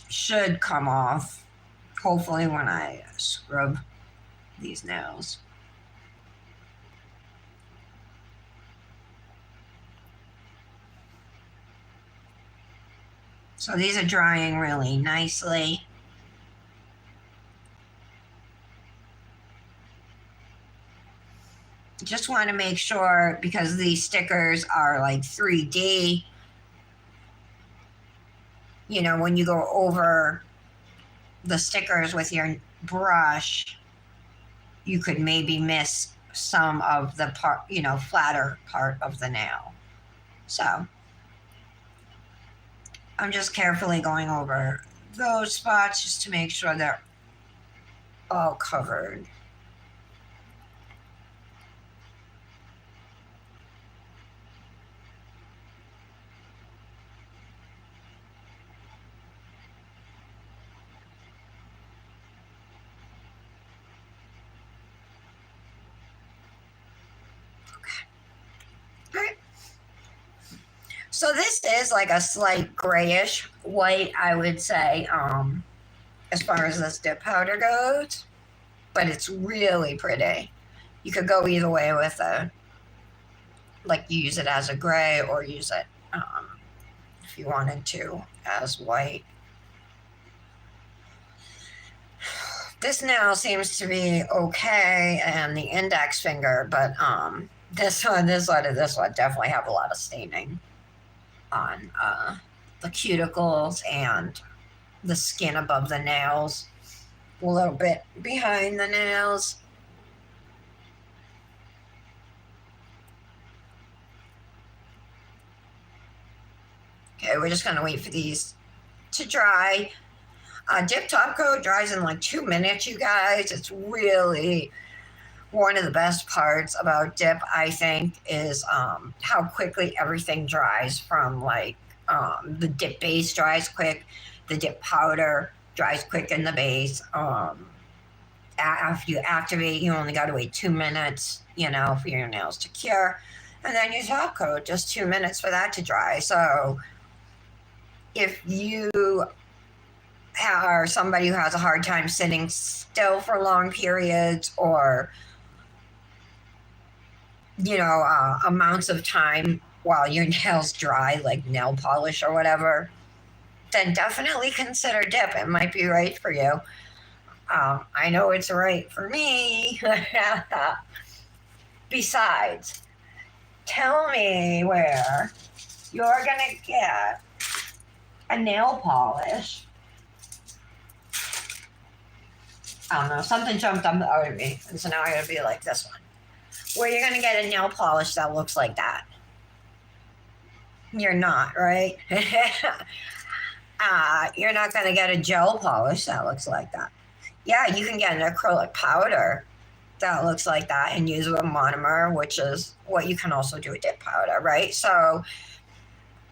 should come off, hopefully, when I scrub these nails. So these are drying really nicely. Just want to make sure, because these stickers are like 3D, you know, when you go over the stickers with your brush, you could maybe miss some of the part, you know, flatter part of the nail. So I'm just carefully going over those spots just to make sure they're all covered. So this is like a slight grayish white, I would say, as far as this dip powder goes, but it's really pretty. You could go either way with it, like use it as a gray or use it, if you wanted to, as white. This nail seems to be okay, and the index finger, but this one definitely have a lot of staining on the cuticles and the skin above the nails, a little bit behind the nails. Okay, we're just gonna wait for these to dry. Dip top coat dries in like 2 minutes, you guys. It's really one of the best parts about dip, I think, is how quickly everything dries. From like the dip base dries quick, the dip powder dries quick in the base. After you activate, you only got to wait 2 minutes, you know, for your nails to cure, and then your top coat, just 2 minutes for that to dry. So if you are somebody who has a hard time sitting still for long periods, or you know, amounts of time while your nails dry, like nail polish or whatever, then definitely consider dip. It might be right for you. I know it's right for me. Besides, tell me where you're gonna get a nail polish. I don't know, something jumped out at me, and so now I gotta be like this one. Where you're gonna get a nail polish that looks like that. You're not, right? You're not gonna get a gel polish that looks like that. Yeah, you can get an acrylic powder that looks like that and use a monomer, which is what you can also do with dip powder, right? So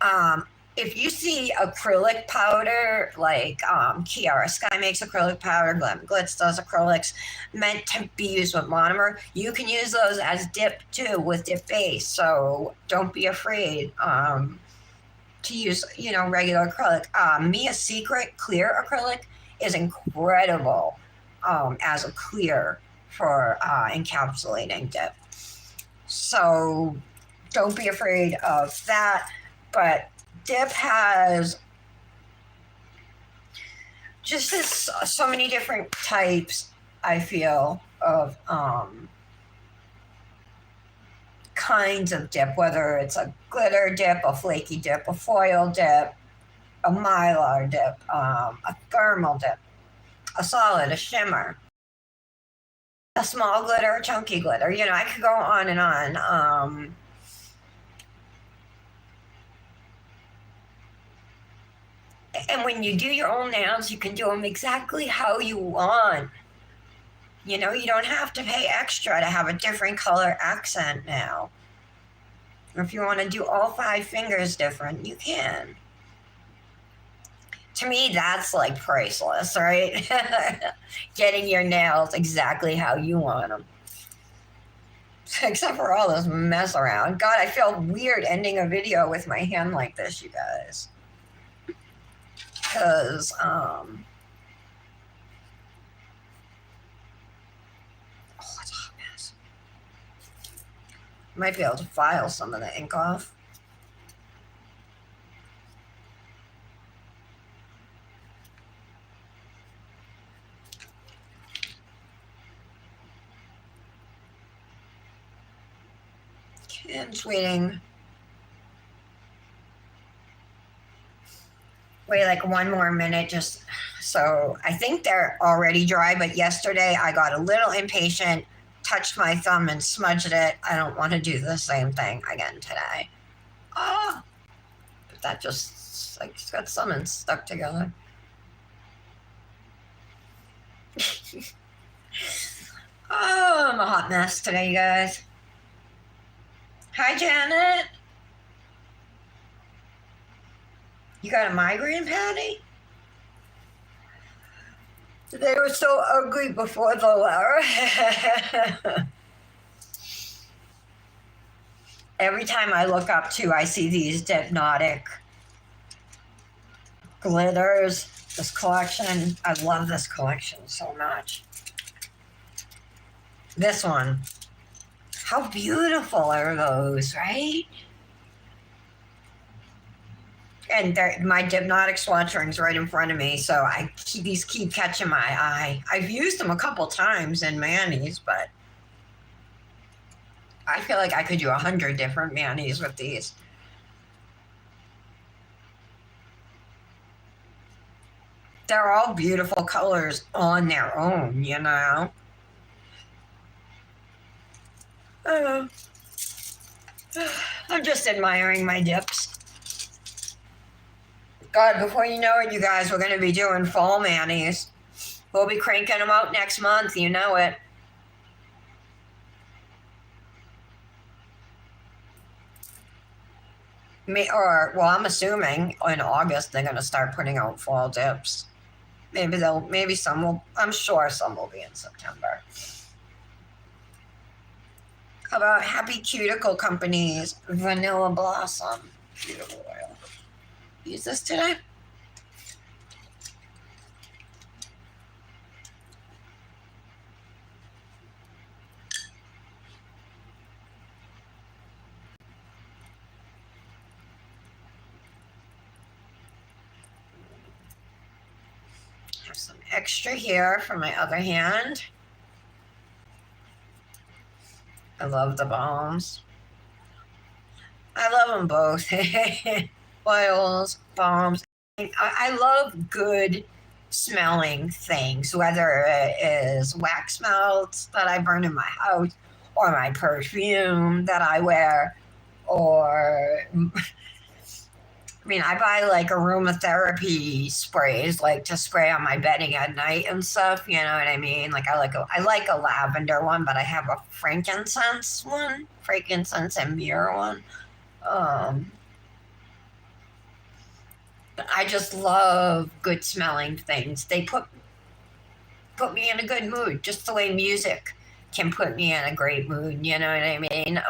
um, if you see acrylic powder, like Kiara Sky makes acrylic powder, Glam Glitz does acrylics meant to be used with monomer, you can use those as dip too with dip base. So don't be afraid to use, regular acrylic. Mia Secret clear acrylic is incredible as a clear for encapsulating dip. So don't be afraid of that. But dip has just so many different types, I feel, of kinds of dip, whether it's a glitter dip, a flaky dip, a foil dip, a mylar dip, a thermal dip, a solid, a shimmer, a small glitter, a chunky glitter. I could go on and on. And when you do your own nails, you can do them exactly how you want. You don't have to pay extra to have a different color accent now. If you want to do all 5 fingers different, you can. To me, that's like priceless, right? Getting your nails exactly how you want them. Except for all this mess around. God, I feel weird ending a video with my hand like this, you guys. Because, oh, it's a hot mess. Might be able to file some of the ink off. Ken's waiting. Wait like 1 more minute just so I think they're already dry, but yesterday I got a little impatient, touched my thumb and smudged it. I don't want to do the same thing again today. Oh, but that just got something stuck together. Oh, I'm a hot mess today, you guys. Hi, Janet. You got a migraine, Patty? They were so ugly before the letter. Every time I look up too, I see these Dipnotic glitters. This collection, I love this collection so much. This one, how beautiful are those, right? And my Dipnotic swatch ring's right in front of me, so these keep catching my eye. I've used them a couple times in manis, but I feel like I could do 100 different manis with these. They're all beautiful colors on their own, I'm just admiring my dips. God, before you know it, you guys, we're going to be doing fall manis. We'll be cranking them out next month, you know it. I'm assuming in August they're going to start putting out fall dips. Maybe some will, I'm sure some will be in September. How about Happy Cuticle Company's Vanilla Blossom Cuticle Oil? Use this today? some extra here for my other hand. I love the balms. I love them both. Oils, balms. I love good smelling things, whether it is wax melts that I burn in my house, or my perfume that I wear, or I mean, I buy like aromatherapy sprays, like to spray on my bedding at night and stuff. You know what I mean? Like I like a lavender one, but I have a frankincense and myrrh one. Um, but I just love good smelling things. They put me in a good mood, just the way music can put me in a great mood. You know what I mean?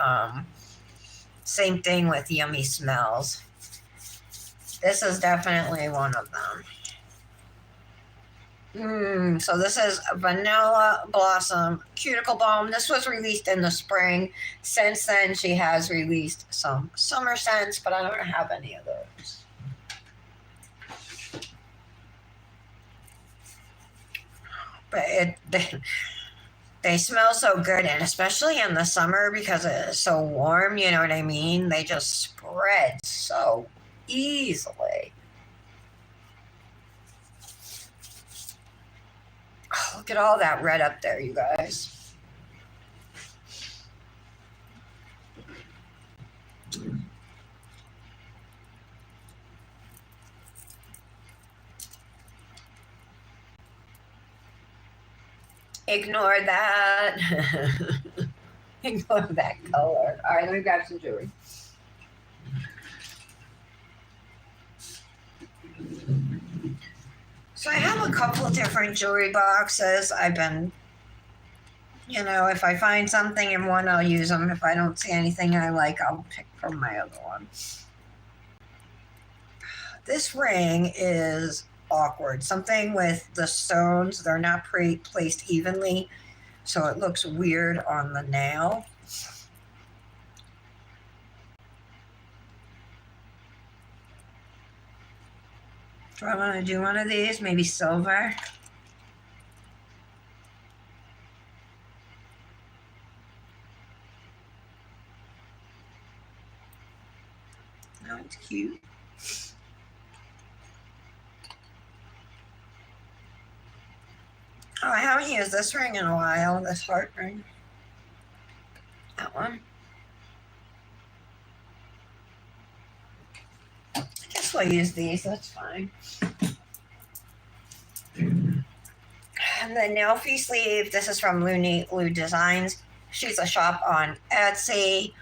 Same thing with yummy smells. This is definitely one of them. So this is Vanilla Blossom Cuticle Balm. This was released in the spring. Since then, she has released some summer scents, but I don't have any of those. But they smell so good, and especially in the summer because it's so warm, you know what I mean? They just spread so easily. Oh, look at all that red up there, you guys. Ignore that. Ignore that color. All right, let me grab some jewelry. So I have a couple of different jewelry boxes. I've been, if I find something in one, I'll use them. If I don't see anything I like, I'll pick from my other one. This ring is awkward. Something with the stones, they're not placed evenly, so it looks weird on the nail. Do I want to do one of these? Maybe silver? Oh, it's cute. Oh, I haven't used this ring in a while, this heart ring. That one. I guess we'll use these, that's fine. And the Nelfie sleeve, this is from Lou Designs. She's a shop on Etsy.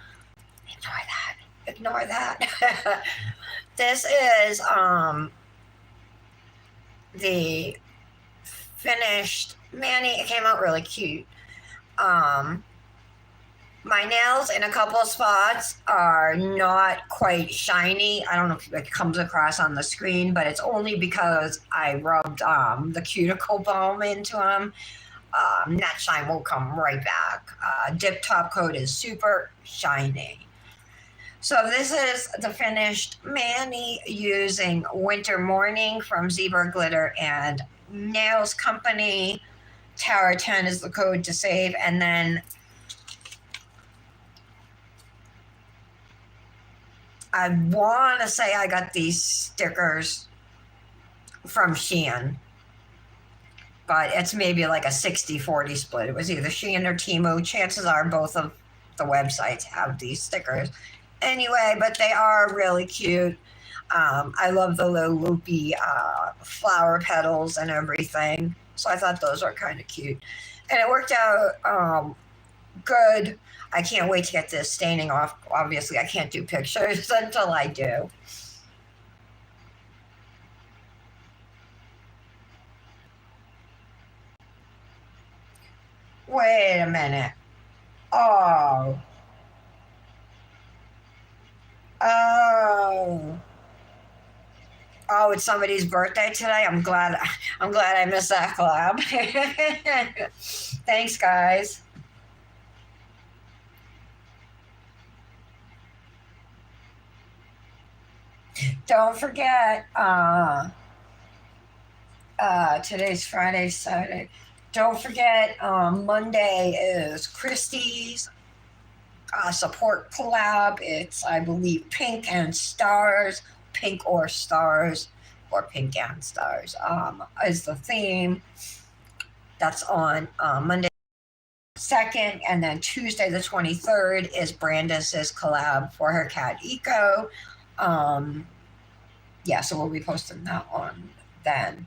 Ignore that. This is the finished mani. It came out really cute. My nails in a couple of spots are not quite shiny. I don't know if it comes across on the screen, but it's only because I rubbed the cuticle balm into them. That shine will come right back. Dip top coat is super shiny. So this is the finished mani using Winter Morning from Zebra Glitter and Nails Company. Tower 10 is the code to save. And then I want to say I got these stickers from Shein, but it's maybe like a 60-40 split. It was either Shein or Temu. Chances are both of the websites have these stickers. Anyway, but they are really cute. I love the little loopy flower petals and everything. So I thought those were kind of cute. And it worked out good. I can't wait to get this staining off. Obviously, I can't do pictures until I do. Wait a minute. Oh. Oh. Oh, it's somebody's birthday today. I'm glad I missed that collab. Thanks, guys. Don't forget, Today's Friday, Saturday. Don't forget, Monday is Christie's support collab. It's, I believe, Pink and Stars, Pink or Stars, or Pink and Stars is the theme. That's on Monday 2nd, and then Tuesday the 23rd is Brandis's collab for her cat Eco. Yeah, so we'll be posting that on then.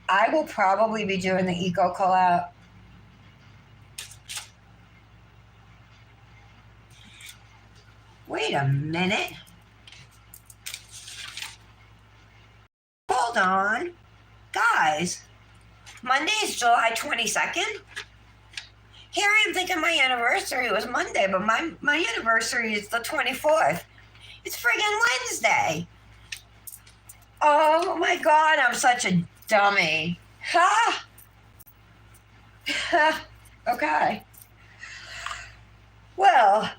I will probably be doing the Eco collab. Wait a minute. Hold on. Guys, Monday is July 22nd. Here I am thinking my anniversary was Monday, but my anniversary is the 24th. It's friggin' Wednesday. Oh my God, I'm such a dummy. Ha! Okay. Well,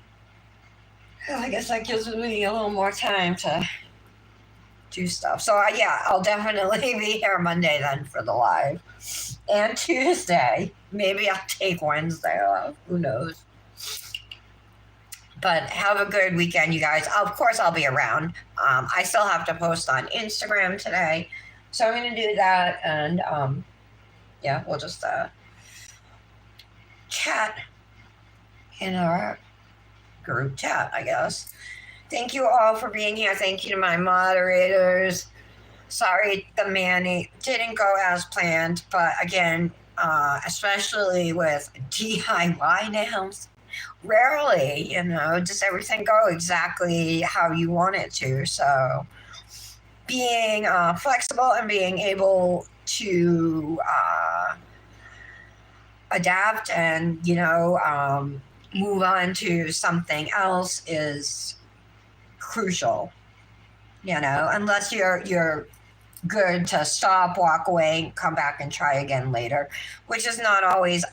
I guess that gives me a little more time to do stuff. So yeah, I'll definitely be here Monday then for the live, and Tuesday. Maybe I'll take Wednesday off. Who knows? But have a good weekend, you guys. Of course, I'll be around. I still have to post on Instagram today, so I'm going to do that, and yeah, we'll just chat in our group chat, I guess. Thank you all for being here. Thank you to my moderators. Sorry the Manny didn't go as planned, but again, especially with DIY nails, rarely, does everything go exactly how you want it to. So being flexible and being able to adapt and, move on to something else is crucial, unless you're good to stop, walk away, come back and try again later, which is not always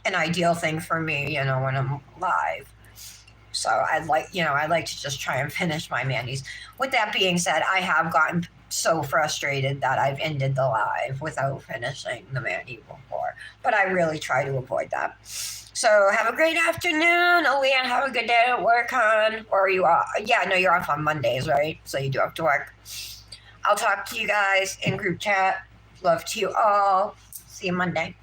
an ideal thing for me, when I'm live. So I'd like to just try and finish my manis. With that being said, I have gotten so frustrated that I've ended the live without finishing the mani before, but I really try to avoid that. So have a great afternoon. Leanne, have a good day at work, hon. Or are you off? Yeah, no, you're off on Mondays, right? So you do have to work. I'll talk to you guys in group chat. Love to you all. See you Monday.